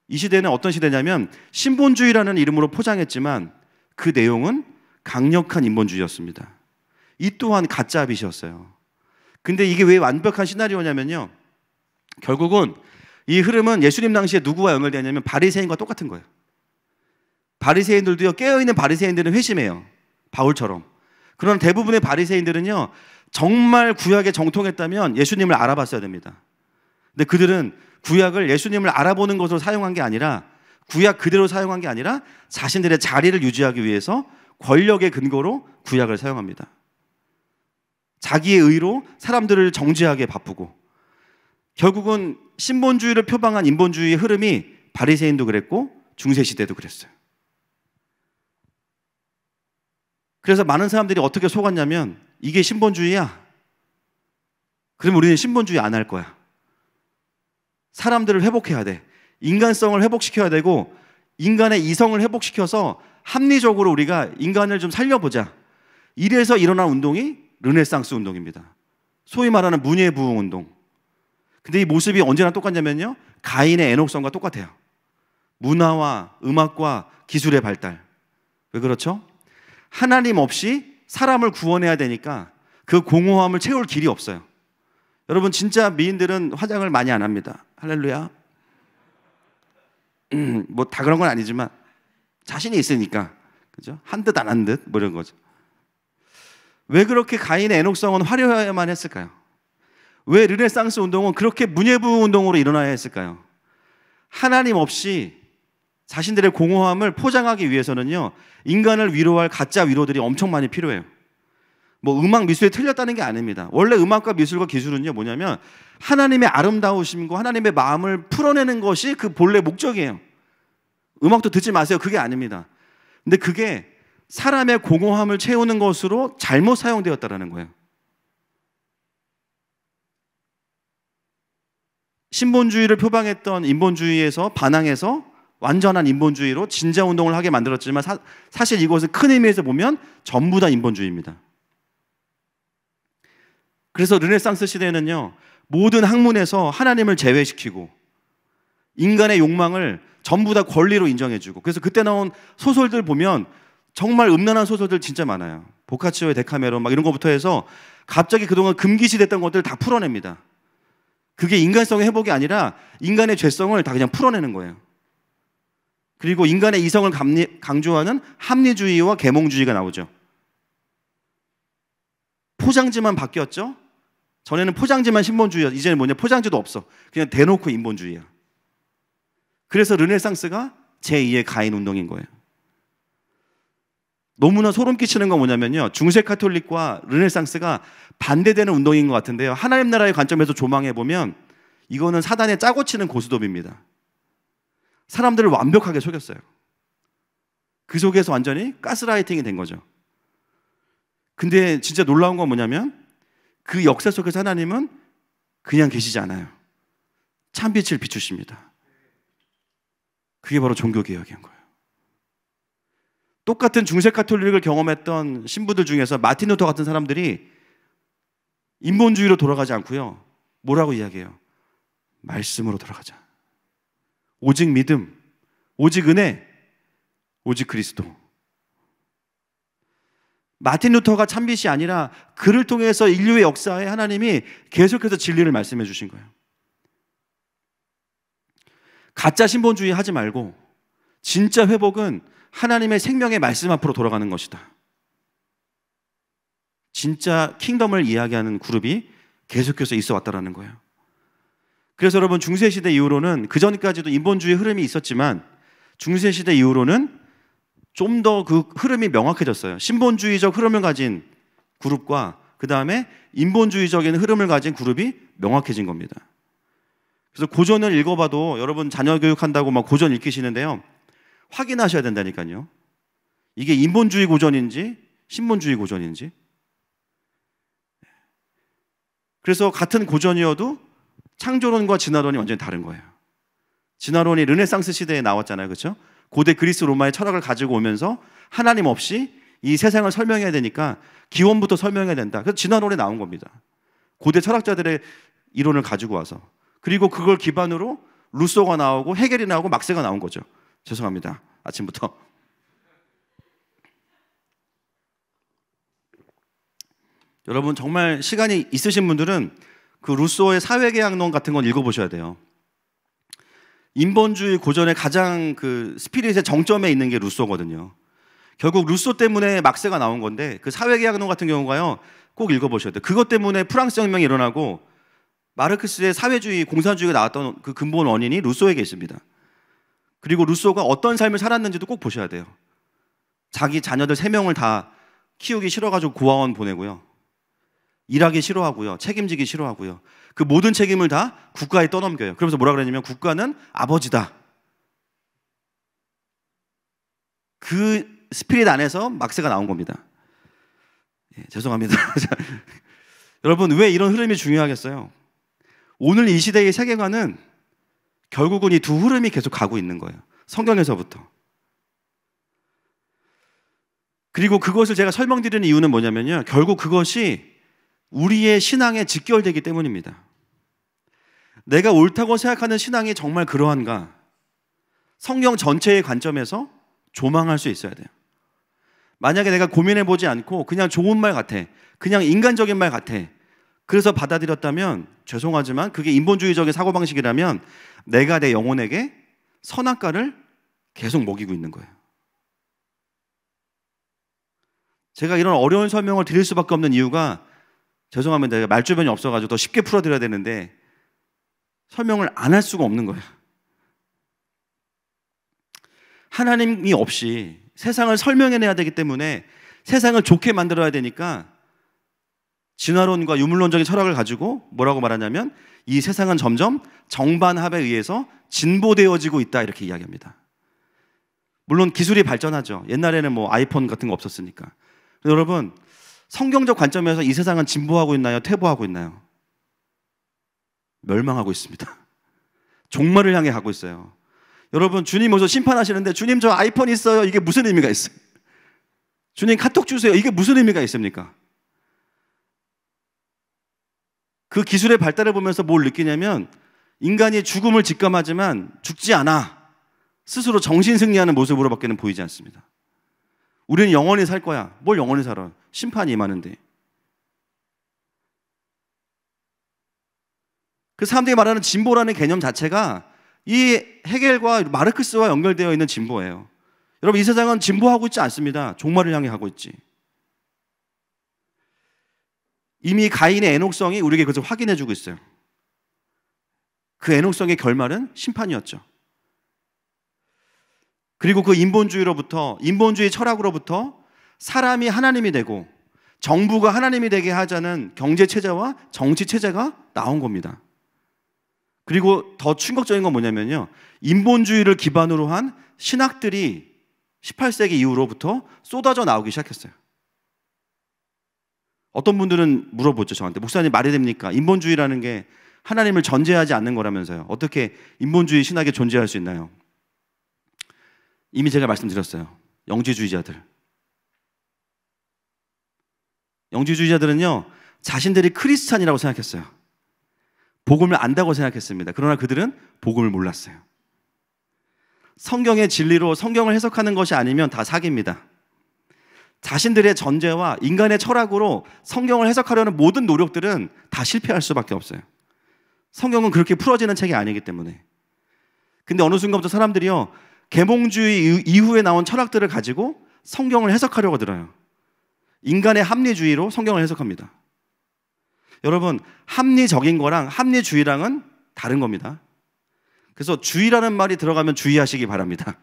이 시대는 어떤 시대냐면 신본주의라는 이름으로 포장했지만 그 내용은 강력한 인본주의였습니다. 이 또한 가짜 빛이었어요. 근데 이게 왜 완벽한 시나리오냐면요, 결국은 이 흐름은 예수님 당시에 누구와 연결되냐면 바리새인과 똑같은 거예요. 바리새인들도요, 깨어있는 바리새인들은 회심해요. 바울처럼. 그런 대부분의 바리새인들은요, 정말 구약에 정통했다면 예수님을 알아봤어야 됩니다. 근데 그들은 구약을 예수님을 알아보는 것으로 사용한 게 아니라, 구약 그대로 사용한 게 아니라 자신들의 자리를 유지하기 위해서 권력의 근거로 구약을 사용합니다. 자기의 의로 사람들을 정죄하게 바쁘고, 결국은 신본주의를 표방한 인본주의의 흐름이 바리새인도 그랬고 중세시대도 그랬어요. 그래서 많은 사람들이 어떻게 속았냐면 이게 신본주의야? 그러면 우리는 신본주의 안 할 거야. 사람들을 회복해야 돼. 인간성을 회복시켜야 되고 인간의 이성을 회복시켜서 합리적으로 우리가 인간을 좀 살려보자. 이래서 일어난 운동이 르네상스 운동입니다. 소위 말하는 문예부흥 운동. 근데 이 모습이 언제나 똑같냐면요, 가인의 에녹성과 똑같아요. 문화와 음악과 기술의 발달. 왜 그렇죠? 하나님 없이 사람을 구원해야 되니까 그 공허함을 채울 길이 없어요. 여러분 진짜 미인들은 화장을 많이 안 합니다. 할렐루야. 뭐 다 그런 건 아니지만 자신이 있으니까, 그죠? 한 듯 안 한 듯 뭐 이런 거죠. 왜 그렇게 가인의 에녹성은 화려해야만 했을까요? 왜 르네상스 운동은 그렇게 문예부흥 운동으로 일어나야 했을까요? 하나님 없이 자신들의 공허함을 포장하기 위해서는요, 인간을 위로할 가짜 위로들이 엄청 많이 필요해요. 뭐 음악 미술이 틀렸다는 게 아닙니다. 원래 음악과 미술과 기술은요 뭐냐면 하나님의 아름다우심과 하나님의 마음을 풀어내는 것이 그 본래 목적이에요. 음악도 듣지 마세요. 그게 아닙니다. 근데 그게 사람의 공허함을 채우는 것으로 잘못 사용되었다는 거예요. 신본주의를 표방했던 인본주의에서 반항해서 완전한 인본주의로 진자운동을 하게 만들었지만 사실 이것은 큰 의미에서 보면 전부 다 인본주의입니다. 그래서 르네상스 시대에는요, 모든 학문에서 하나님을 제외시키고 인간의 욕망을 전부 다 권리로 인정해주고, 그래서 그때 나온 소설들 보면 정말 음란한 소설들 진짜 많아요. 보카치오의 데카메론 막 이런 거부터 해서 갑자기 그동안 금기시됐던 것들 다 풀어냅니다. 그게 인간성의 회복이 아니라 인간의 죄성을 다 그냥 풀어내는 거예요. 그리고 인간의 이성을 강조하는 합리주의와 계몽주의가 나오죠. 포장지만 바뀌었죠. 전에는 포장지만 신본주의였어. 이제는 뭐냐, 포장지도 없어. 그냥 대놓고 인본주의야. 그래서 르네상스가 제2의 가인 운동인 거예요. 너무나 소름 끼치는 건 뭐냐면요, 중세 가톨릭과 르네상스가 반대되는 운동인 것 같은데요, 하나님 나라의 관점에서 조망해 보면 이거는 사단의 짜고 치는 고스톱입니다. 사람들을 완벽하게 속였어요. 그 속에서 완전히 가스라이팅이 된 거죠. 근데 진짜 놀라운 건 뭐냐면 그 역사 속에서 하나님은 그냥 계시지 않아요. 참빛을 비추십니다. 그게 바로 종교개혁인 거예요. 똑같은 중세 가톨릭을 경험했던 신부들 중에서 마틴 루터 같은 사람들이 인본주의로 돌아가지 않고요, 뭐라고 이야기해요? 말씀으로 돌아가자. 오직 믿음, 오직 은혜, 오직 그리스도. 마틴 루터가 참빛이 아니라 그를 통해서 인류의 역사에 하나님이 계속해서 진리를 말씀해 주신 거예요. 가짜 신본주의 하지 말고 진짜 회복은 하나님의 생명의 말씀 앞으로 돌아가는 것이다. 진짜 킹덤을 이야기하는 그룹이 계속해서 있어 왔다라는 거예요. 그래서 여러분 중세시대 이후로는 그전까지도 인본주의 흐름이 있었지만 중세시대 이후로는 좀 더 그 흐름이 명확해졌어요. 신본주의적 흐름을 가진 그룹과 그 다음에 인본주의적인 흐름을 가진 그룹이 명확해진 겁니다. 그래서 고전을 읽어봐도 여러분 자녀 교육한다고 막 고전 읽히시는데요, 확인하셔야 된다니까요. 이게 인본주의 고전인지 신본주의 고전인지. 그래서 같은 고전이어도 창조론과 진화론이 완전히 다른 거예요. 진화론이 르네상스 시대에 나왔잖아요, 그렇죠? 고대 그리스 로마의 철학을 가지고 오면서 하나님 없이 이 세상을 설명해야 되니까 기원부터 설명해야 된다. 그래서 진화론에 나온 겁니다. 고대 철학자들의 이론을 가지고 와서, 그리고 그걸 기반으로 루소가 나오고 헤겔이 나오고 막스가 나온 거죠. 죄송합니다, 아침부터. 여러분 정말 시간이 있으신 분들은 그 루소의 사회계약론 같은 건 읽어보셔야 돼요. 인본주의 고전의 가장 그 스피릿의 정점에 있는 게 루소거든요. 결국 루소 때문에 막스가 나온 건데, 그 사회계약론 같은 경우가요, 꼭 읽어보셔야 돼요. 그것 때문에 프랑스 혁명이 일어나고 마르크스의 사회주의, 공산주의가 나왔던 그 근본 원인이 루소에게 있습니다. 그리고 루소가 어떤 삶을 살았는지도 꼭 보셔야 돼요. 자기 자녀들 3명을 다 키우기 싫어가지고 고아원 보내고요, 일하기 싫어하고요, 책임지기 싫어하고요, 그 모든 책임을 다 국가에 떠넘겨요. 그러면서 뭐라 그러냐면 국가는 아버지다. 그 스피릿 안에서 막스가 나온 겁니다. 죄송합니다. 여러분 왜 이런 흐름이 중요하겠어요? 오늘 이 시대의 세계관은 결국은 이 두 흐름이 계속 가고 있는 거예요. 성경에서부터. 그리고 그것을 제가 설명드리는 이유는 뭐냐면요, 결국 그것이 우리의 신앙에 직결되기 때문입니다. 내가 옳다고 생각하는 신앙이 정말 그러한가? 성경 전체의 관점에서 조망할 수 있어야 돼요. 만약에 내가 고민해보지 않고 그냥 좋은 말 같아, 그냥 인간적인 말 같아, 그래서 받아들였다면 죄송하지만 그게 인본주의적인 사고방식이라면 내가 내 영혼에게 선악과를 계속 먹이고 있는 거예요. 제가 이런 어려운 설명을 드릴 수밖에 없는 이유가, 죄송합니다, 내가 말주변이 없어가지고 더 쉽게 풀어드려야 되는데 설명을 안 할 수가 없는 거예요. 하나님이 없이 세상을 설명해내야 되기 때문에 세상을 좋게 만들어야 되니까 진화론과 유물론적인 철학을 가지고 뭐라고 말하냐면 이 세상은 점점 정반합에 의해서 진보되어지고 있다, 이렇게 이야기합니다. 물론 기술이 발전하죠. 옛날에는 뭐 아이폰 같은 거 없었으니까. 여러분 성경적 관점에서 이 세상은 진보하고 있나요? 퇴보하고 있나요? 멸망하고 있습니다. 종말을 향해 가고 있어요. 여러분 주님 오셔서 심판하시는데 주님 저 아이폰 있어요, 이게 무슨 의미가 있어요? 주님 카톡 주세요, 이게 무슨 의미가 있습니까? 그 기술의 발달을 보면서 뭘 느끼냐면 인간이 죽음을 직감하지만 죽지 않아. 스스로 정신승리하는 모습으로 밖에는 보이지 않습니다. 우리는 영원히 살 거야. 뭘 영원히 살아? 심판이 임하는데. 그 사람들이 말하는 진보라는 개념 자체가 이 헤겔과 마르크스와 연결되어 있는 진보예요. 여러분 이 세상은 진보하고 있지 않습니다. 종말을 향해 가고 있지. 이미 가인의 애녹성이 우리에게 그것을 확인해주고 있어요. 그 애녹성의 결말은 심판이었죠. 그리고 그 인본주의 철학으로부터 사람이 하나님이 되고 정부가 하나님이 되게 하자는 경제체제와 정치체제가 나온 겁니다. 그리고 더 충격적인 건 뭐냐면요, 인본주의를 기반으로 한 신학들이 18세기 이후로부터 쏟아져 나오기 시작했어요. 어떤 분들은 물어보죠, 저한테. 목사님 말이 됩니까? 인본주의라는 게 하나님을 전제하지 않는 거라면서요. 어떻게 인본주의 신학이 존재할 수 있나요? 이미 제가 말씀드렸어요. 영지주의자들은요 자신들이 크리스찬이라고 생각했어요. 복음을 안다고 생각했습니다. 그러나 그들은 복음을 몰랐어요. 성경의 진리로 성경을 해석하는 것이 아니면 다 사기입니다. 자신들의 전제와 인간의 철학으로 성경을 해석하려는 모든 노력들은 다 실패할 수밖에 없어요. 성경은 그렇게 풀어지는 책이 아니기 때문에. 근데 어느 순간부터 사람들이요 계몽주의 이후에 나온 철학들을 가지고 성경을 해석하려고 들어요. 인간의 합리주의로 성경을 해석합니다. 여러분, 합리적인 거랑 합리주의랑은 다른 겁니다. 그래서 주의라는 말이 들어가면 주의하시기 바랍니다.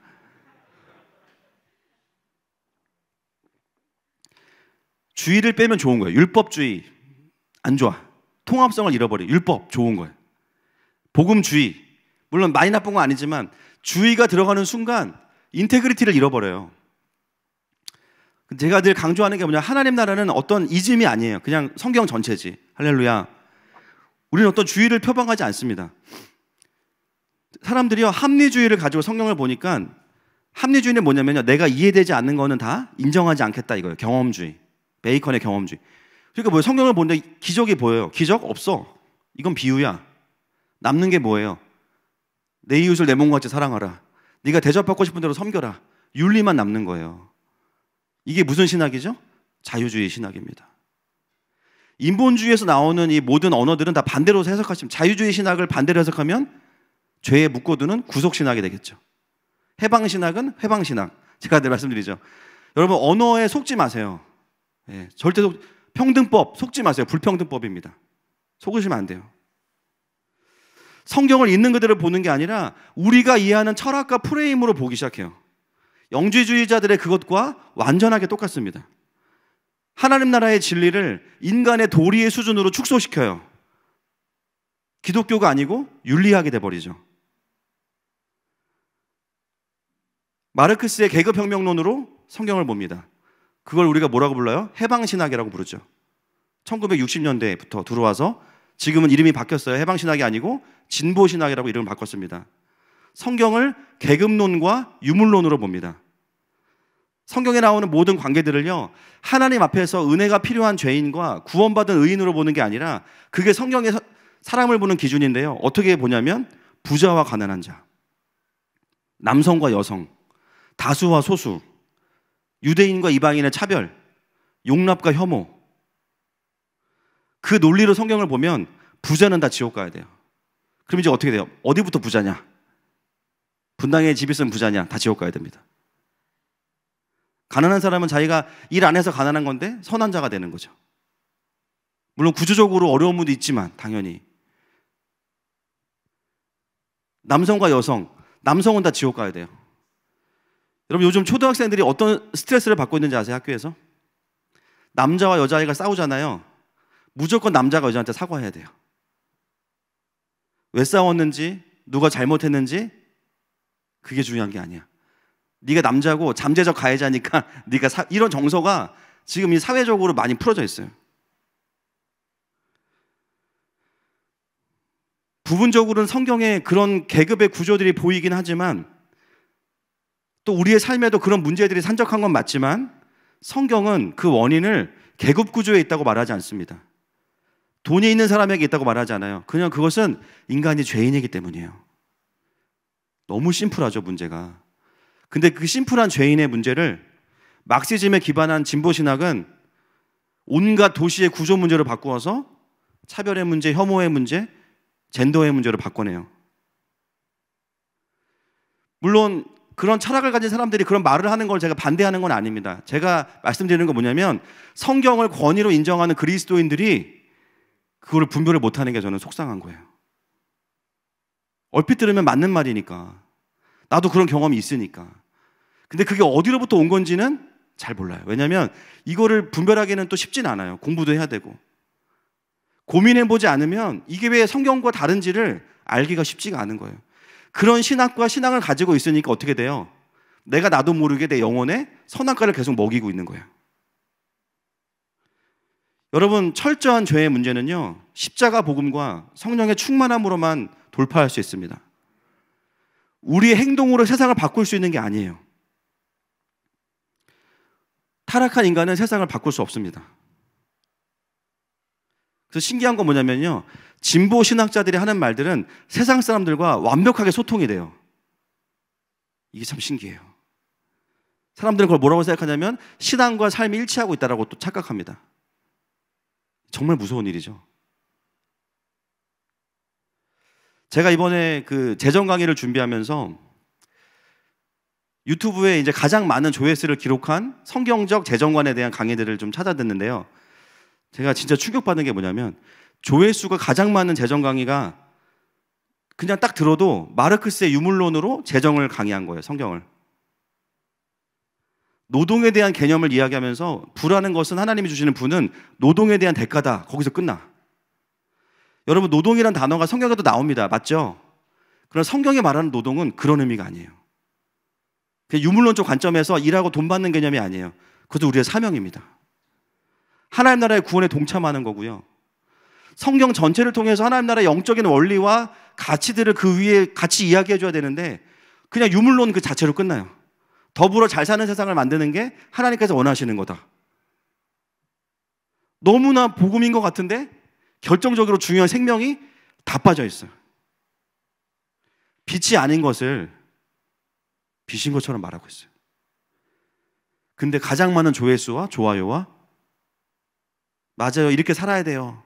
주의를 빼면 좋은 거예요. 율법주의 안 좋아. 통합성을 잃어버려. 율법 좋은 거예요. 복음주의 물론 많이 나쁜 건 아니지만 주의가 들어가는 순간 인테그리티를 잃어버려요. 제가 늘 강조하는 게 뭐냐, 하나님 나라는 어떤 이즘이 아니에요. 그냥 성경 전체지. 할렐루야. 우리는 어떤 주의를 표방하지 않습니다. 사람들이요, 합리주의를 가지고 성경을 보니까 합리주의는 뭐냐면요, 내가 이해되지 않는 거는 다 인정하지 않겠다 이거예요. 경험주의. 베이컨의 경험주의. 그러니까 뭐예요? 성경을 보는데 기적이 보여요. 기적 없어. 이건 비유야. 남는 게 뭐예요? 내 이웃을 내 몸같이 사랑하라. 네가 대접받고 싶은 대로 섬겨라. 윤리만 남는 거예요. 이게 무슨 신학이죠? 자유주의 신학입니다. 인본주의에서 나오는 이 모든 언어들은 다 반대로 해석하시면, 자유주의 신학을 반대로 해석하면 죄에 묶어두는 구속신학이 되겠죠. 해방신학은 회방신학. 제가 늘 말씀드리죠. 여러분, 언어에 속지 마세요. 예, 절대 평등법 속지 마세요. 불평등법입니다. 속으시면 안 돼요. 성경을 있는 그대로 보는 게 아니라 우리가 이해하는 철학과 프레임으로 보기 시작해요. 영지주의자들의 그것과 완전하게 똑같습니다. 하나님 나라의 진리를 인간의 도리의 수준으로 축소시켜요. 기독교가 아니고 윤리학이 돼버리죠. 마르크스의 계급혁명론으로 성경을 봅니다. 그걸 우리가 뭐라고 불러요? 해방신학이라고 부르죠. 1960년대부터 들어와서 지금은 이름이 바뀌었어요. 해방신학이 아니고 진보신학이라고 이름을 바꿨습니다. 성경을 계급론과 유물론으로 봅니다. 성경에 나오는 모든 관계들을요, 하나님 앞에서 은혜가 필요한 죄인과 구원받은 의인으로 보는 게 아니라 그게 성경에서 사람을 보는 기준인데요. 어떻게 보냐면 부자와 가난한 자, 남성과 여성, 다수와 소수, 유대인과 이방인의 차별, 용납과 혐오. 그 논리로 성경을 보면 부자는 다 지옥 가야 돼요. 그럼 이제 어떻게 돼요? 어디부터 부자냐? 분당에 집 있으면 부자냐? 다 지옥 가야 됩니다. 가난한 사람은 자기가 일 안 해서 가난한 건데 선한 자가 되는 거죠. 물론 구조적으로 어려운 분도 있지만 당연히. 남성과 여성, 남성은 다 지옥 가야 돼요. 여러분, 요즘 초등학생들이 어떤 스트레스를 받고 있는지 아세요? 학교에서? 남자와 여자아이가 싸우잖아요. 무조건 남자가 여자한테 사과해야 돼요. 왜 싸웠는지, 누가 잘못했는지 그게 중요한 게 아니야. 네가 남자고 잠재적 가해자니까 네가 이런 정서가 지금 이 사회적으로 많이 풀어져 있어요. 부분적으로는 성경에 그런 계급의 구조들이 보이긴 하지만 또 우리의 삶에도 그런 문제들이 산적한 건 맞지만 성경은 그 원인을 계급 구조에 있다고 말하지 않습니다. 돈이 있는 사람에게 있다고 말하지 않아요. 그냥 그것은 인간이 죄인이기 때문이에요. 너무 심플하죠, 문제가. 근데 그 심플한 죄인의 문제를 막시즘에 기반한 진보신학은 온갖 도시의 구조 문제로 바꾸어서 차별의 문제, 혐오의 문제, 젠더의 문제로 바꿔내요. 물론 그런 철학을 가진 사람들이 그런 말을 하는 걸 제가 반대하는 건 아닙니다. 제가 말씀드리는 건 뭐냐면 성경을 권위로 인정하는 그리스도인들이 그거를 분별을 못하는 게 저는 속상한 거예요. 얼핏 들으면 맞는 말이니까. 나도 그런 경험이 있으니까. 근데 그게 어디로부터 온 건지는 잘 몰라요. 왜냐하면 이거를 분별하기는 또 쉽진 않아요. 공부도 해야 되고. 고민해보지 않으면 이게 왜 성경과 다른지를 알기가 쉽지가 않은 거예요. 그런 신학과 신앙을 가지고 있으니까 어떻게 돼요? 내가 나도 모르게 내 영혼에 선악과를 계속 먹이고 있는 거예요. 여러분, 철저한 죄의 문제는요, 십자가 복음과 성령의 충만함으로만 돌파할 수 있습니다. 우리의 행동으로 세상을 바꿀 수 있는 게 아니에요. 타락한 인간은 세상을 바꿀 수 없습니다. 그래서 신기한 건 뭐냐면요, 진보 신학자들이 하는 말들은 세상 사람들과 완벽하게 소통이 돼요. 이게 참 신기해요. 사람들은 그걸 뭐라고 생각하냐면 신앙과 삶이 일치하고 있다고 또 착각합니다. 정말 무서운 일이죠. 제가 이번에 그 재정 강의를 준비하면서 유튜브에 이제 가장 많은 조회수를 기록한 성경적 재정관에 대한 강의들을 좀 찾아듣는데요. 제가 진짜 충격받는 게 뭐냐면 조회수가 가장 많은 재정 강의가 그냥 딱 들어도 마르크스의 유물론으로 재정을 강의한 거예요, 성경을. 노동에 대한 개념을 이야기하면서 부라는 것은 하나님이 주시는 부는 노동에 대한 대가다. 거기서 끝나. 여러분, 노동이란 단어가 성경에도 나옵니다. 맞죠? 그러나 성경이 말하는 노동은 그런 의미가 아니에요. 그냥 유물론적 관점에서 일하고 돈 받는 개념이 아니에요. 그것도 우리의 사명입니다. 하나님 나라의 구원에 동참하는 거고요. 성경 전체를 통해서 하나님 나라의 영적인 원리와 가치들을 그 위에 같이 이야기해 줘야 되는데 그냥 유물론 그 자체로 끝나요. 더불어 잘 사는 세상을 만드는 게 하나님께서 원하시는 거다. 너무나 복음인 것 같은데 결정적으로 중요한 생명이 다 빠져 있어요. 빛이 아닌 것을 빛인 것처럼 말하고 있어요. 근데 가장 많은 조회수와 좋아요와 맞아요, 이렇게 살아야 돼요.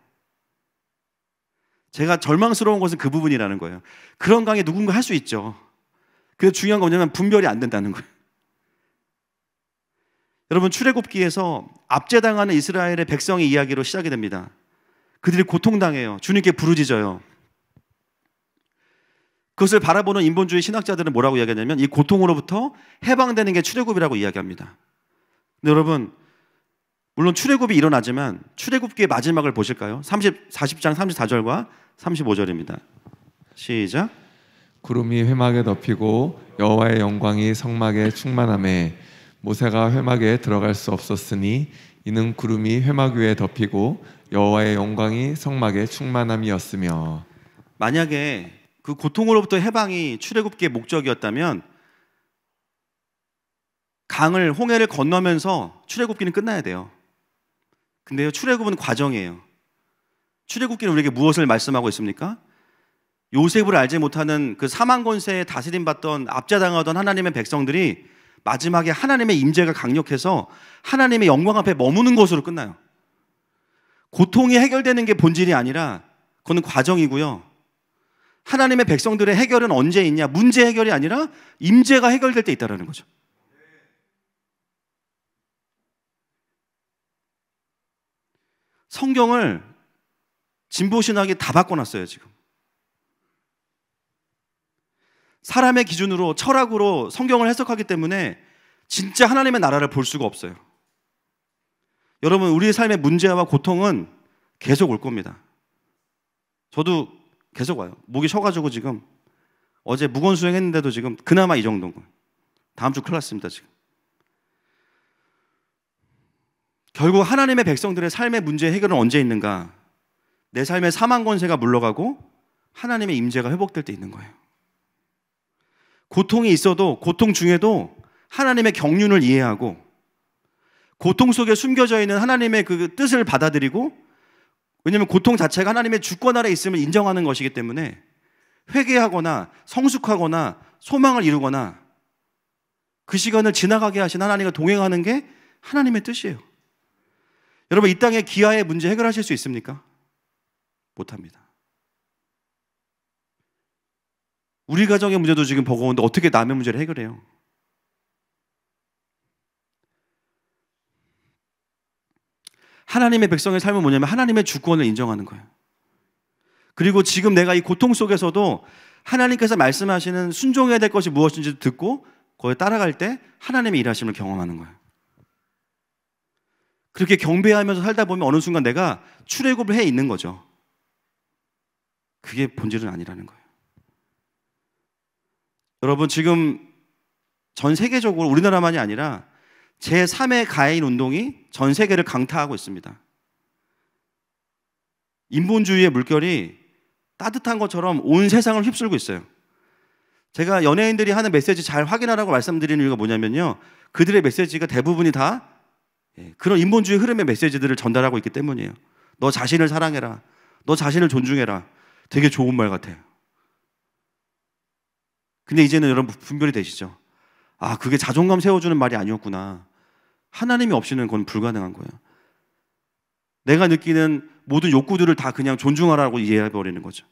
제가 절망스러운 것은 그 부분이라는 거예요. 그런 강의 누군가 할 수 있죠. 근데 중요한 건 뭐냐면 분별이 안 된다는 거예요. 여러분, 출애굽기에서 압제당하는 이스라엘의 백성의 이야기로 시작이 됩니다. 그들이 고통당해요. 주님께 부르짖어요. 그것을 바라보는 인본주의 신학자들은 뭐라고 이야기하냐면 이 고통으로부터 해방되는 게 출애굽이라고 이야기합니다. 근데 여러분, 물론 출애굽이 일어나지만 출애굽기의 마지막을 보실까요? 40장 34절과 35절입니다. 시작. 구름이 회막에 덮이고 여호와의 영광이 성막에 충만하매 모세가 회막에 들어갈 수 없었으니 이는 구름이 회막 위에 덮이고 여호와의 영광이 성막에 충만함이었으며. 만약에 그 고통으로부터 해방이 출애굽기의 목적이었다면 강을 홍해를 건너면서 출애굽기는 끝나야 돼요. 근데요, 출애굽은 과정이에요. 출애굽기는 우리에게 무엇을 말씀하고 있습니까? 요셉을 알지 못하는 그 사망 권세에 다스림 받던 압제당하던 하나님의 백성들이 마지막에 하나님의 임재가 강력해서 하나님의 영광 앞에 머무는 것으로 끝나요. 고통이 해결되는 게 본질이 아니라 그건 과정이고요. 하나님의 백성들의 해결은 언제 있냐? 문제 해결이 아니라 임재가 해결될 때 있다는 거죠. 성경을 진보신학이 다 바꿔놨어요, 지금. 사람의 기준으로, 철학으로 성경을 해석하기 때문에 진짜 하나님의 나라를 볼 수가 없어요. 여러분, 우리의 삶의 문제와 고통은 계속 올 겁니다. 저도 계속 와요. 목이 쉬어가지고 지금 어제 무건수행 했는데도 지금 그나마 이 정도인 거예요. 다음 주 큰일 났습니다, 지금. 결국 하나님의 백성들의 삶의 문제 해결은 언제 있는가? 내 삶의 사망 권세가 물러가고 하나님의 임재가 회복될 때 있는 거예요. 고통이 있어도 고통 중에도 하나님의 경륜을 이해하고 고통 속에 숨겨져 있는 하나님의 그 뜻을 받아들이고, 왜냐하면 고통 자체가 하나님의 주권 아래 있음을 인정하는 것이기 때문에 회개하거나 성숙하거나 소망을 이루거나 그 시간을 지나가게 하신 하나님과 동행하는 게 하나님의 뜻이에요. 여러분, 이 땅의 기아의 문제 해결하실 수 있습니까? 못합니다. 우리 가정의 문제도 지금 버거운데 어떻게 남의 문제를 해결해요? 하나님의 백성의 삶은 뭐냐면 하나님의 주권을 인정하는 거예요. 그리고 지금 내가 이 고통 속에서도 하나님께서 말씀하시는 순종해야 될 것이 무엇인지 듣고 거기에 따라갈 때 하나님의 일하심을 경험하는 거예요. 그렇게 경배하면서 살다 보면 어느 순간 내가 출애굽을 해 있는 거죠. 그게 본질은 아니라는 거예요. 여러분, 지금 전 세계적으로 우리나라만이 아니라 제3의 가해인 운동이 전 세계를 강타하고 있습니다. 인본주의의 물결이 따뜻한 것처럼 온 세상을 휩쓸고 있어요. 제가 연예인들이 하는 메시지 잘 확인하라고 말씀드리는 이유가 뭐냐면요, 그들의 메시지가 대부분이 다 그런 인본주의 흐름의 메시지들을 전달하고 있기 때문이에요. 너 자신을 사랑해라, 너 자신을 존중해라. 되게 좋은 말 같아요. 근데 이제는 여러분 분별이 되시죠? 아, 그게 자존감 세워주는 말이 아니었구나. 하나님이 없이는 그건 불가능한 거예요. 내가 느끼는 모든 욕구들을 다 그냥 존중하라고 이해해버리는 거죠.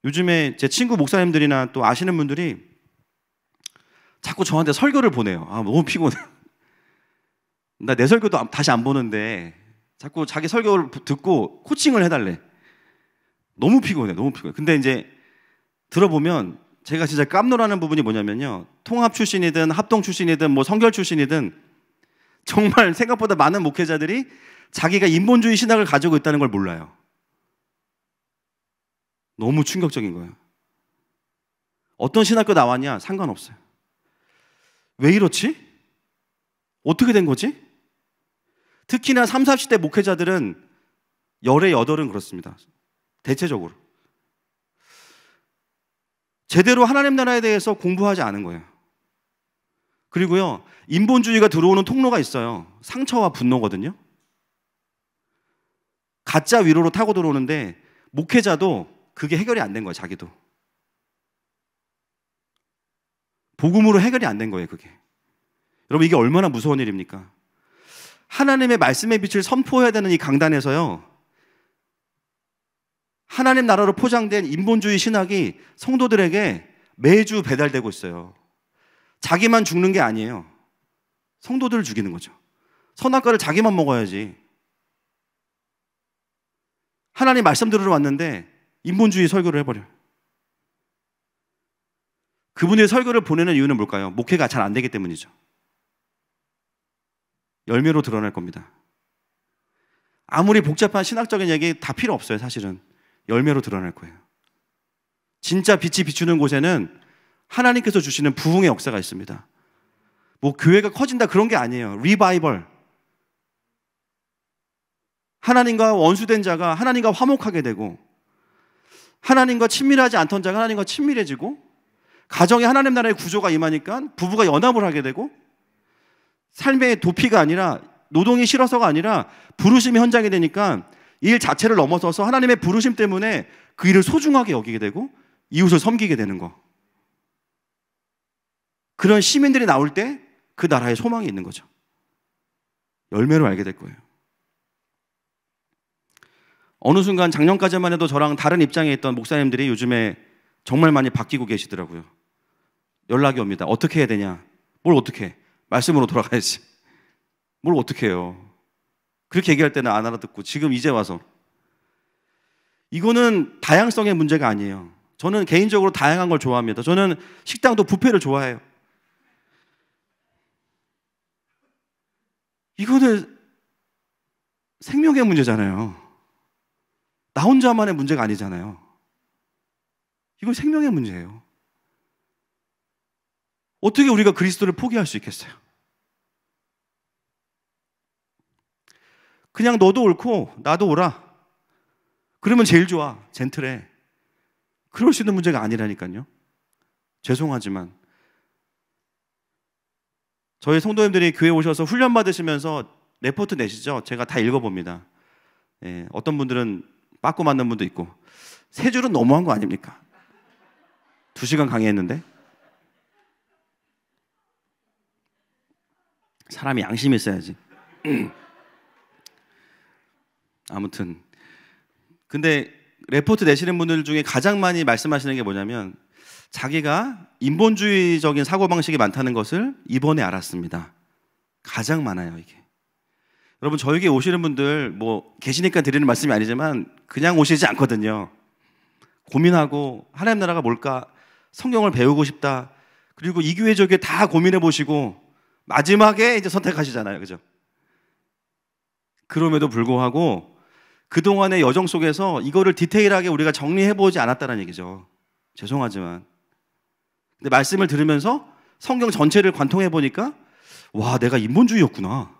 요즘에 제 친구 목사님들이나 또 아시는 분들이 자꾸 저한테 설교를 보내요. 아, 너무 피곤해. 나 내 설교도 다시 안 보는데 자꾸 자기 설교를 듣고 코칭을 해달래. 너무 피곤해. 근데 이제 들어보면 제가 진짜 깜놀하는 부분이 뭐냐면요, 통합 출신이든 합동 출신이든 뭐 성결 출신이든 정말 생각보다 많은 목회자들이 자기가 인본주의 신학을 가지고 있다는 걸 몰라요. 너무 충격적인 거예요. 어떤 신학교 나왔냐? 상관없어요. 왜 이렇지? 어떻게 된 거지? 특히나 30, 40대 목회자들은 열의 여덟은 그렇습니다. 대체적으로 제대로 하나님 나라에 대해서 공부하지 않은 거예요. 그리고요, 인본주의가 들어오는 통로가 있어요. 상처와 분노거든요. 가짜 위로로 타고 들어오는데 목회자도 그게 해결이 안 된 거예요. 자기도 복음으로 해결이 안 된 거예요. 그게. 여러분, 이게 얼마나 무서운 일입니까? 하나님의 말씀의 빛을 선포해야 되는 이 강단에서요, 하나님 나라로 포장된 인본주의 신학이 성도들에게 매주 배달되고 있어요. 자기만 죽는 게 아니에요. 성도들을 죽이는 거죠. 선악과를 자기만 먹어야지. 하나님 말씀 들으러 왔는데 인본주의 설교를 해버려요. 그분의 설교를 보내는 이유는 뭘까요? 목회가 잘 안 되기 때문이죠. 열매로 드러날 겁니다. 아무리 복잡한 신학적인 얘기 다 필요 없어요. 사실은 열매로 드러날 거예요. 진짜 빛이 비추는 곳에는 하나님께서 주시는 부흥의 역사가 있습니다. 뭐 교회가 커진다 그런 게 아니에요. 리바이벌. 하나님과 원수된 자가 하나님과 화목하게 되고, 하나님과 친밀하지 않던 자가 하나님과 친밀해지고, 가정에 하나님 나라의 구조가 임하니까 부부가 연합을 하게 되고, 삶의 도피가 아니라, 노동이 싫어서가 아니라 부르심의 현장이 되니까 일 자체를 넘어서서 하나님의 부르심 때문에 그 일을 소중하게 여기게 되고 이웃을 섬기게 되는 거. 그런 시민들이 나올 때 그 나라에 소망이 있는 거죠. 열매로 알게 될 거예요. 어느 순간 작년까지만 해도 저랑 다른 입장에 있던 목사님들이 요즘에 정말 많이 바뀌고 계시더라고요. 연락이 옵니다. 어떻게 해야 되냐? 뭘 어떻게 해? 말씀으로 돌아가야지. 뭘 어떻게 해요? 그렇게 얘기할 때는 안 알아듣고 지금 이제 와서. 이거는 다양성의 문제가 아니에요. 저는 개인적으로 다양한 걸 좋아합니다. 저는 식당도 뷔페를 좋아해요. 이거는 생명의 문제잖아요. 나 혼자만의 문제가 아니잖아요. 이건 생명의 문제예요. 어떻게 우리가 그리스도를 포기할 수 있겠어요? 그냥 너도 옳고 나도 옳아. 그러면 제일 좋아. 젠틀해. 그럴 수 있는 문제가 아니라니까요. 죄송하지만 저희 성도님들이 교회 오셔서 훈련 받으시면서 레포트 내시죠? 제가 다 읽어봅니다. 예, 어떤 분들은 빠꾸 맞는 분도 있고. 3줄은 너무한 거 아닙니까? 2시간 강의했는데. 사람이 양심이 있어야지. 아무튼 근데 레포트 내시는 분들 중에 가장 많이 말씀하시는 게 뭐냐면, 자기가 인본주의적인 사고방식이 많다는 것을 이번에 알았습니다. 가장 많아요. 이게. 여러분, 저에게 오시는 분들 뭐 계시니까 드리는 말씀이 아니지만 그냥 오시지 않거든요. 고민하고 하나님 나라가 뭘까, 성경을 배우고 싶다, 그리고 이 교회 저 교회 다 고민해 보시고 마지막에 이제 선택하시잖아요. 그죠? 그럼에도 불구하고 그동안의 여정 속에서 이거를 디테일하게 우리가 정리해보지 않았다는 얘기죠. 죄송하지만. 근데 말씀을 들으면서 성경 전체를 관통해보니까 와, 내가 인본주의였구나.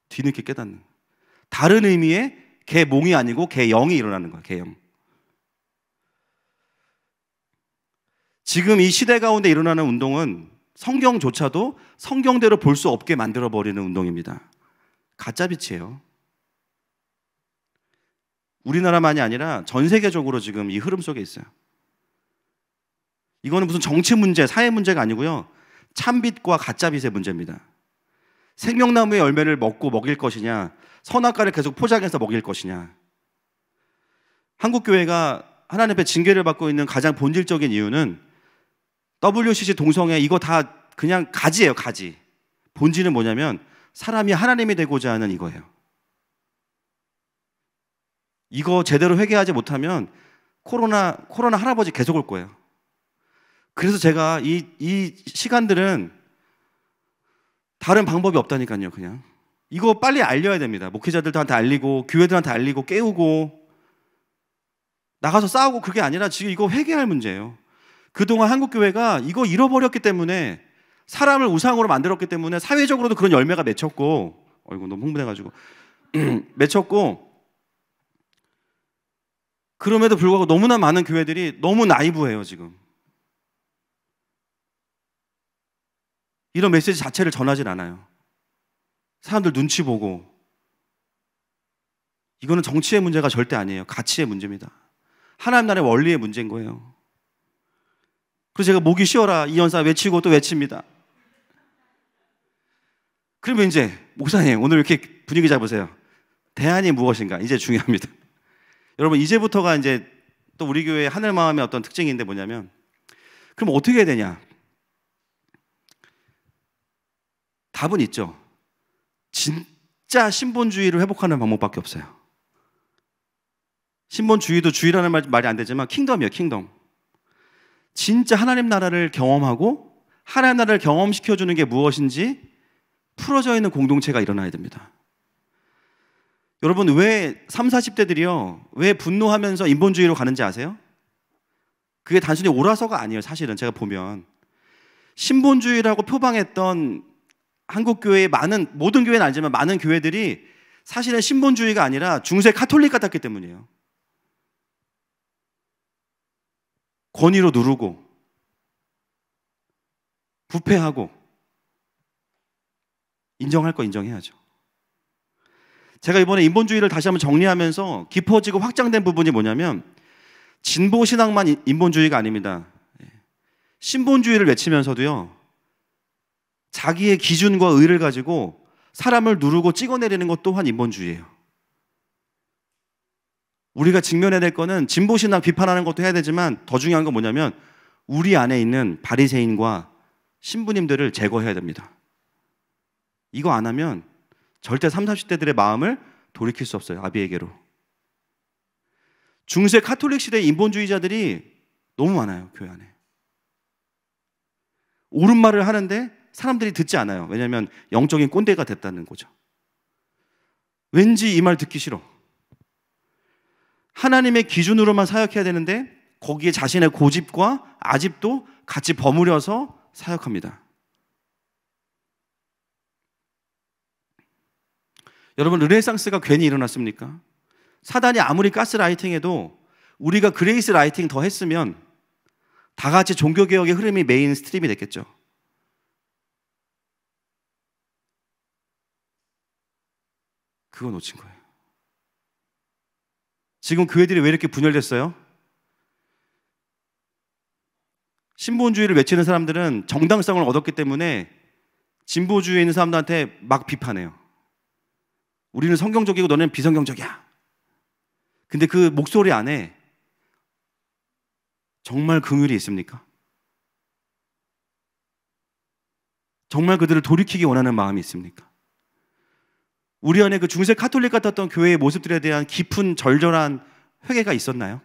뒤늦게 깨닫는. 다른 의미의 개몽이 아니고 개영이 일어나는 거예요. 개영. 지금 이 시대 가운데 일어나는 운동은 성경조차도 성경대로 볼 수 없게 만들어버리는 운동입니다. 가짜빛이에요. 우리나라만이 아니라 전 세계적으로 지금 이 흐름 속에 있어요. 이거는 무슨 정치 문제, 사회 문제가 아니고요. 참빛과 가짜빛의 문제입니다. 생명나무의 열매를 먹고 먹일 것이냐, 선악과를 계속 포장해서 먹일 것이냐. 한국교회가 하나님 앞에 징계를 받고 있는 가장 본질적인 이유는 WCC 동성애 이거 다 그냥 가지예요, 가지. 본질은 뭐냐면 사람이 하나님이 되고자 하는 이거예요. 이거 제대로 회개하지 못하면 코로나 할아버지 계속 올 거예요. 그래서 제가 이 시간들은 다른 방법이 없다니까요. 그냥 이거 빨리 알려야 됩니다. 목회자들한테 알리고 교회들한테 알리고 깨우고 나가서 싸우고 그게 아니라 지금 이거 회개할 문제예요. 그동안 한국교회가 이거 잃어버렸기 때문에 사람을 우상으로 만들었기 때문에 사회적으로도 그런 열매가 맺혔고 너무 흥분해가지고 맺혔고 그럼에도 불구하고 너무나 많은 교회들이 너무 나이브해요. 지금 이런 메시지 자체를 전하질 않아요. 사람들 눈치 보고. 이거는 정치의 문제가 절대 아니에요. 가치의 문제입니다. 하나님 나라의 원리의 문제인 거예요. 그래서 제가 목이 쉬어라 이연사 외치고 또 외칩니다. 그러면 이제 목사님 오늘 이렇게 분위기 잡으세요. 대안이 무엇인가? 이제 중요합니다. 여러분 이제부터가 이제 또 우리 교회의 하늘 마음의 어떤 특징인데 뭐냐면 그럼 어떻게 해야 되냐? 답은 있죠. 진짜 신본주의를 회복하는 방법밖에 없어요. 신본주의도 주의라는 말이 안 되지만 킹덤이에요. 킹덤. 진짜 하나님 나라를 경험하고 하나님 나라를 경험시켜주는 게 무엇인지 풀어져 있는 공동체가 일어나야 됩니다. 여러분 왜 30, 40대들이요 왜 분노하면서 인본주의로 가는지 아세요? 그게 단순히 옳아서가 아니에요. 사실은 제가 보면 신본주의라고 표방했던 한국교회의 모든 교회는 알지만 많은 교회들이 사실은 신본주의가 아니라 중세 카톨릭 같았기 때문이에요. 권위로 누르고 부패하고 인정할 거 인정해야죠. 제가 이번에 인본주의를 다시 한번 정리하면서 깊어지고 확장된 부분이 뭐냐면 진보신앙만 인본주의가 아닙니다. 신본주의를 외치면서도요 자기의 기준과 의를 가지고 사람을 누르고 찍어내리는 것 또한 인본주의예요. 우리가 직면해야 될 거는 진보신앙 비판하는 것도 해야 되지만 더 중요한 건 뭐냐면 우리 안에 있는 바리새인과 신부님들을 제거해야 됩니다. 이거 안 하면 절대 30, 40대들의 마음을 돌이킬 수 없어요. 아비에게로. 중세 카톨릭 시대의 인본주의자들이 너무 많아요. 교회 안에. 옳은 말을 하는데 사람들이 듣지 않아요. 왜냐하면 영적인 꼰대가 됐다는 거죠. 왠지 이 말 듣기 싫어. 하나님의 기준으로만 사역해야 되는데 거기에 자신의 고집과 아집도 같이 버무려서 사역합니다. 여러분 르네상스가 괜히 일어났습니까? 사단이 아무리 가스라이팅해도 우리가 그레이스 라이팅 더 했으면 다 같이 종교개혁의 흐름이 메인 스트림이 됐겠죠. 그거 놓친 거예요. 지금 교회들이 왜 이렇게 분열됐어요? 신본주의를 외치는 사람들은 정당성을 얻었기 때문에 진보주의에 있는 사람들한테 막 비판해요. 우리는 성경적이고 너는 비성경적이야. 근데 그 목소리 안에 정말 긍휼이 있습니까? 정말 그들을 돌이키기 원하는 마음이 있습니까? 우리 안에 그 중세 카톨릭 같았던 교회의 모습들에 대한 깊은 절절한 회개가 있었나요?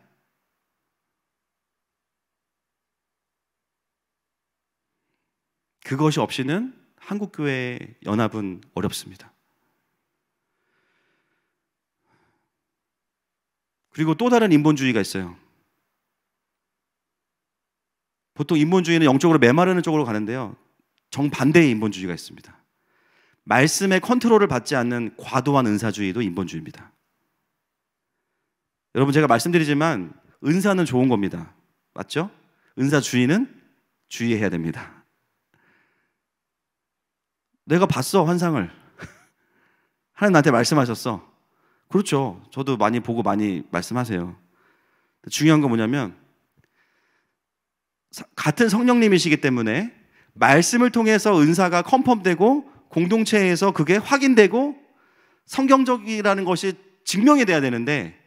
그것이 없이는 한국교회의 연합은 어렵습니다. 그리고 또 다른 인본주의가 있어요. 보통 인본주의는 영적으로 메마르는 쪽으로 가는데요. 정반대의 인본주의가 있습니다. 말씀의 컨트롤을 받지 않는 과도한 은사주의도 인본주의입니다. 여러분 제가 말씀드리지만 은사는 좋은 겁니다. 맞죠? 은사주의는 주의해야 됩니다. 내가 봤어 환상을. 하나님 나한테 말씀하셨어. 그렇죠. 저도 많이 보고 많이 말씀하세요. 중요한 건 뭐냐면 같은 성령님이시기 때문에 말씀을 통해서 은사가 컨펌되고 공동체에서 그게 확인되고 성경적이라는 것이 증명이 돼야 되는데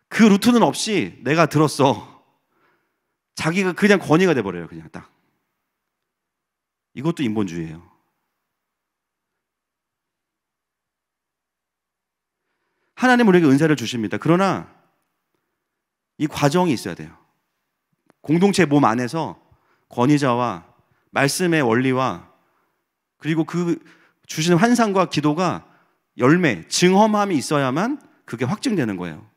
그 루트는 없이 내가 들었어. 자기가 그냥 권위가 돼버려요. 그냥 딱. 이것도 인본주의예요. 하나님 우리에게 은사를 주십니다. 그러나 이 과정이 있어야 돼요. 공동체 몸 안에서 권위자와 말씀의 원리와 그리고 그 주신 환상과 기도가 열매, 증험함이 있어야만 그게 확증되는 거예요.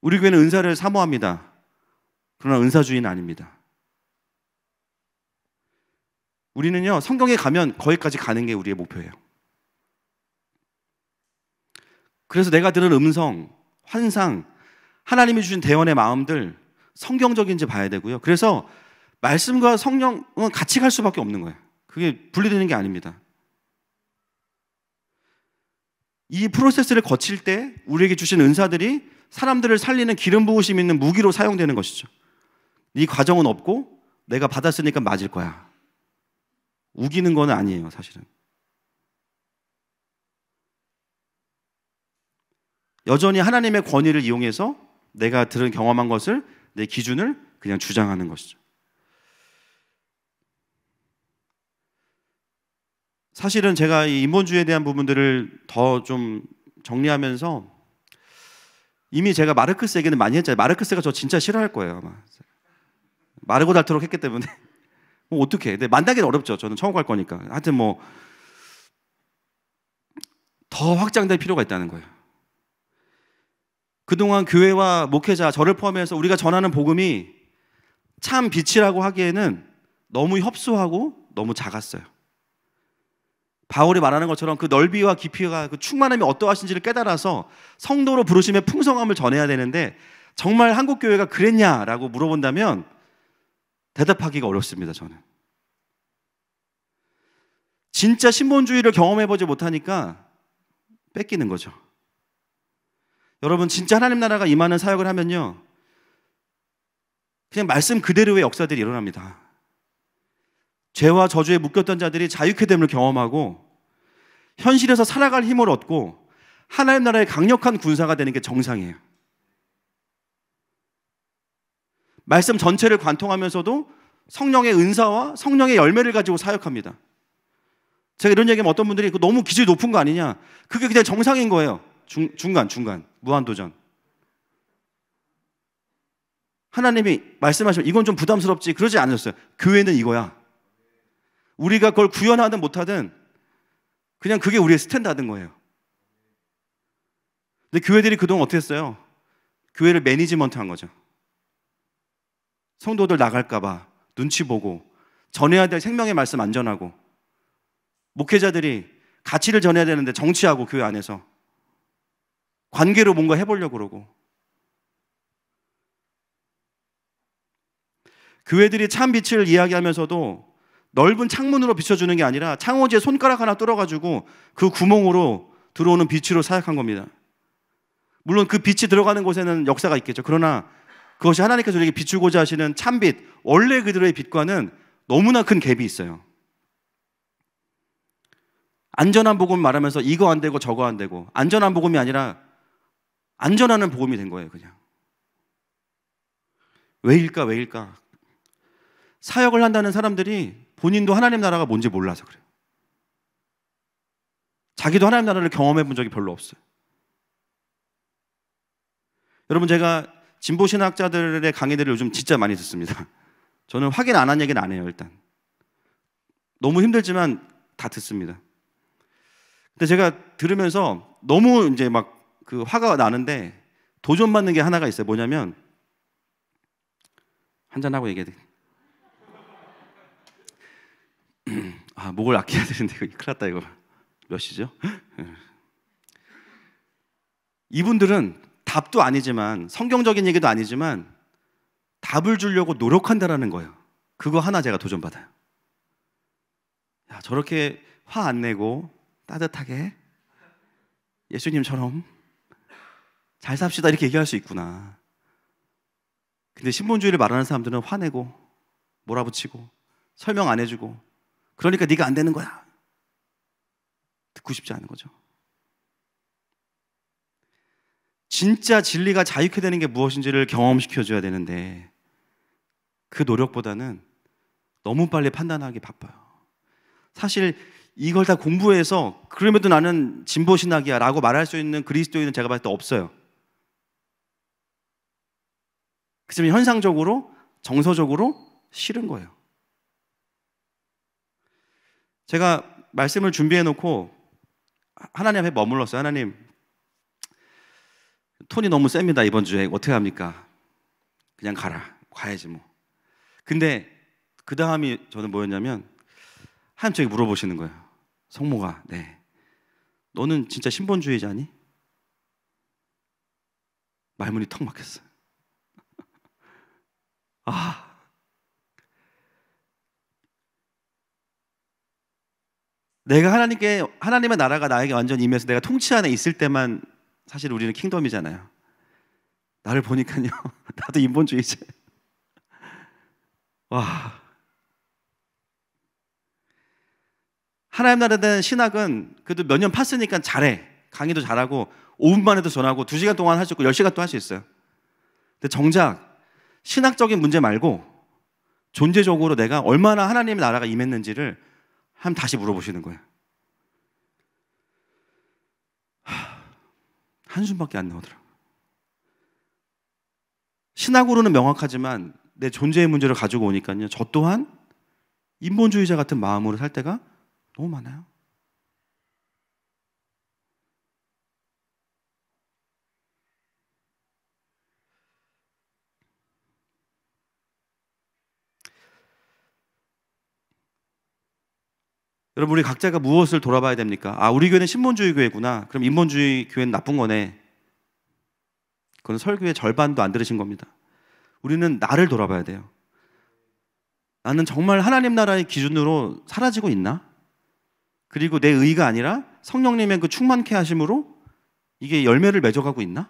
우리 교회는 은사를 사모합니다. 그러나 은사주의는 아닙니다. 우리는요, 성경에 가면 거기까지 가는 게 우리의 목표예요. 그래서 내가 들은 음성, 환상, 하나님이 주신 대원의 마음들 성경적인지 봐야 되고요. 그래서 말씀과 성령은 같이 갈 수밖에 없는 거예요. 그게 분리되는 게 아닙니다. 이 프로세스를 거칠 때 우리에게 주신 은사들이 사람들을 살리는 기름 부으심 있는 무기로 사용되는 것이죠. 이 과정은 없고 내가 받았으니까 맞을 거야. 우기는 건 아니에요, 사실은. 여전히 하나님의 권위를 이용해서 내가 들은 경험한 것을 내 기준을 그냥 주장하는 것이죠. 사실은 제가 이 인본주의에 대한 부분들을 더 좀 정리하면서 이미 제가 마르크스 얘기는 많이 했잖아요. 마르크스가 저 진짜 싫어할 거예요, 아마. 마르고 닳도록 했기 때문에. 뭐 어떻게? 근데 만나기는 어렵죠. 저는 처음 갈 거니까. 하여튼 뭐 더 확장될 필요가 있다는 거예요. 그동안 교회와 목회자, 저를 포함해서 우리가 전하는 복음이 참 빛이라고 하기에는 너무 협소하고 너무 작았어요. 바울이 말하는 것처럼 그 넓이와 깊이와 그 충만함이 어떠하신지를 깨달아서 성도로 부르심의 풍성함을 전해야 되는데 정말 한국 교회가 그랬냐라고 물어본다면 대답하기가 어렵습니다. 저는 진짜 신본주의를 경험해보지 못하니까 뺏기는 거죠. 여러분 진짜 하나님 나라가 임하는 사역을 하면요, 그냥 말씀 그대로의 역사들이 일어납니다. 죄와 저주에 묶였던 자들이 자유케 됨을 경험하고 현실에서 살아갈 힘을 얻고 하나님 나라의 강력한 군사가 되는 게 정상이에요. 말씀 전체를 관통하면서도 성령의 은사와 성령의 열매를 가지고 사역합니다. 제가 이런 얘기하면 어떤 분들이 너무 기질이 높은 거 아니냐, 그게 그냥 정상인 거예요. 중간 무한도전. 하나님이 말씀하시면 이건 좀 부담스럽지 그러지 않으셨어요. 교회는 이거야. 우리가 그걸 구현하든 못하든 그냥 그게 우리의 스탠다드인 거예요. 근데 교회들이 그동안 어떻게 했어요? 교회를 매니지먼트 한 거죠. 성도들 나갈까 봐 눈치 보고 전해야 될 생명의 말씀 안 전하고, 목회자들이 가치를 전해야 되는데 정치하고 교회 안에서 관계로 뭔가 해보려고 그러고, 교회들이 참 빛을 이야기하면서도 넓은 창문으로 비춰주는 게 아니라 창호지에 손가락 하나 뚫어가지고 그 구멍으로 들어오는 빛으로 사역한 겁니다. 물론 그 빛이 들어가는 곳에는 역사가 있겠죠. 그러나 그것이 하나님께서 우리에게 비추고자 하시는 참빛, 원래 그들의 빛과는 너무나 큰 갭이 있어요. 안전한 복음 말하면서 이거 안 되고 저거 안 되고, 안전한 복음이 아니라 안전하는 복음이 된 거예요. 그냥 왜일까? 사역을 한다는 사람들이 본인도 하나님 나라가 뭔지 몰라서 그래요. 자기도 하나님 나라를 경험해 본 적이 별로 없어요. 여러분, 제가 진보신학자들의 강의들을 요즘 진짜 많이 듣습니다. 저는 확인 안 한 얘기는 안 해요. 일단 너무 힘들지만 다 듣습니다. 근데 제가 들으면서 너무 이제 막 그 화가 나는데 도전받는 게 하나가 있어요. 뭐냐면, 한잔하고 얘기해야 돼. 목을 아껴야 되는데 큰일 났다 이거. 몇 시죠? 이분들은 답도 아니지만 성경적인 얘기도 아니지만 답을 주려고 노력한다라는 거예요. 그거 하나 제가 도전받아요. 야, 저렇게 화 안 내고 따뜻하게 예수님처럼 잘 삽시다 이렇게 얘기할 수 있구나. 근데 신본주의를 말하는 사람들은 화내고 몰아붙이고 설명 안 해주고, 그러니까 네가 안 되는 거야. 듣고 싶지 않은 거죠. 진짜 진리가 자유케 되는 게 무엇인지를 경험시켜줘야 되는데 그 노력보다는 너무 빨리 판단하기 바빠요. 사실 이걸 다 공부해서 그럼에도 나는 진보 신학이야 라고 말할 수 있는 그리스도인은 제가 봤을 때 없어요. 그렇지만 현상적으로 정서적으로 싫은 거예요. 제가 말씀을 준비해 놓고 하나님 앞에 머물렀어요. 하나님, 톤이 너무 셉니다. 이번 주에 어떻게 합니까? 그냥 가야지 뭐. 근데 그 다음이 저는 뭐였냐면 하나님 저에게 물어보시는 거예요. 성모가, 네, 너는 진짜 신본주의자니? 말문이 턱 막혔어요. 내가 하나님의 나라가 나에게 완전히 임해서 내가 통치 안에 있을 때만 사실 우리는 킹덤이잖아요. 나를 보니까요, 나도 인본주의자. 와. 하나님 나라에 대한 신학은 그래도 몇 년 팠으니까 잘해. 강의도 잘하고 5분만 해도 전하고 2시간 동안 할 수 있고 10시간 동안 할 수 있어요. 근데 정작 신학적인 문제 말고 존재적으로 내가 얼마나 하나님의 나라가 임했는지를 한번 다시 물어보시는 거예요. 한숨밖에 안 나오더라고요. 신학으로는 명확하지만 내 존재의 문제를 가지고 오니까요, 저 또한 인본주의자 같은 마음으로 살 때가 너무 많아요. 여러분, 우리 각자가 무엇을 돌아봐야 됩니까? 우리 교회는 신본주의 교회구나. 그럼 인본주의 교회는 나쁜 거네. 그건 설교의 절반도 안 들으신 겁니다. 우리는 나를 돌아봐야 돼요. 나는 정말 하나님 나라의 기준으로 사라지고 있나? 그리고 내 의가 아니라 성령님의 그 충만케 하심으로 이게 열매를 맺어가고 있나?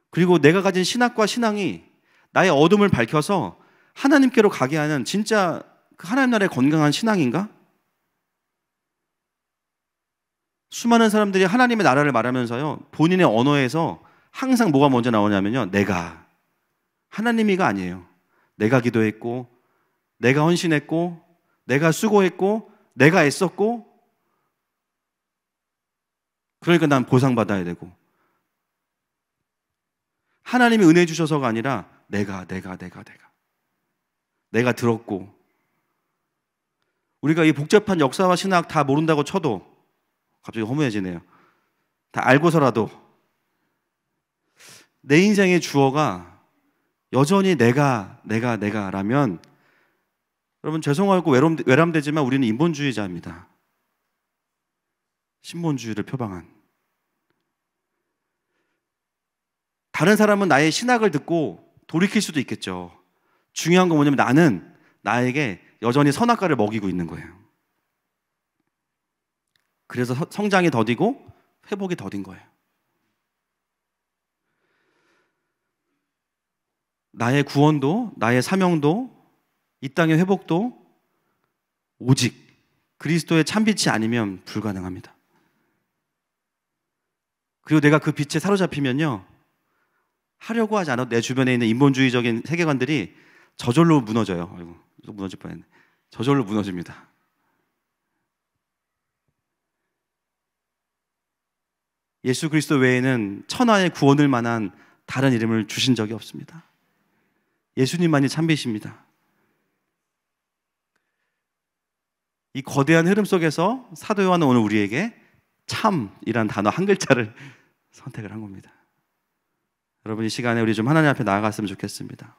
그리고 내가 가진 신학과 신앙이 나의 어둠을 밝혀서 하나님께로 가게 하는 진짜 그 하나님 나라의 건강한 신앙인가? 수많은 사람들이 하나님의 나라를 말하면서요, 본인의 언어에서 항상 뭐가 먼저 나오냐면요, 내가. 하나님이가 아니에요. 내가 기도했고, 내가 헌신했고, 내가 수고했고, 내가 애썼고, 그러니까 난 보상받아야 되고. 하나님이 은혜 주셔서가 아니라 내가 들었고. 우리가 이 복잡한 역사와 신학 다 모른다고 쳐도, 갑자기 허무해지네요. 다 알고서라도 내 인생의 주어가 여전히 내가라면, 여러분 죄송하고 외람되지만 우리는 인본주의자입니다. 신본주의를 표방한. 다른 사람은 나의 신학을 듣고 돌이킬 수도 있겠죠. 중요한 건 뭐냐면 나는 나에게 여전히 선악과를 먹이고 있는 거예요. 그래서 성장이 더디고 회복이 더딘 거예요. 나의 구원도, 나의 사명도, 이 땅의 회복도 오직 그리스도의 참빛이 아니면 불가능합니다. 그리고 내가 그 빛에 사로잡히면요, 하려고 하지 않아도 내 주변에 있는 인본주의적인 세계관들이 저절로 무너져요. 아이고, 또 무너질 뻔했네. 저절로 무너집니다. 예수 그리스도 외에는 천하의 구원을 만한 다른 이름을 주신 적이 없습니다. 예수님만이 참빛입니다. 이 거대한 흐름 속에서 사도 요한은 오늘 우리에게 참이란 단어 한 글자를 선택을 한 겁니다. 여러분, 이 시간에 우리 좀 하나님 앞에 나아갔으면 좋겠습니다.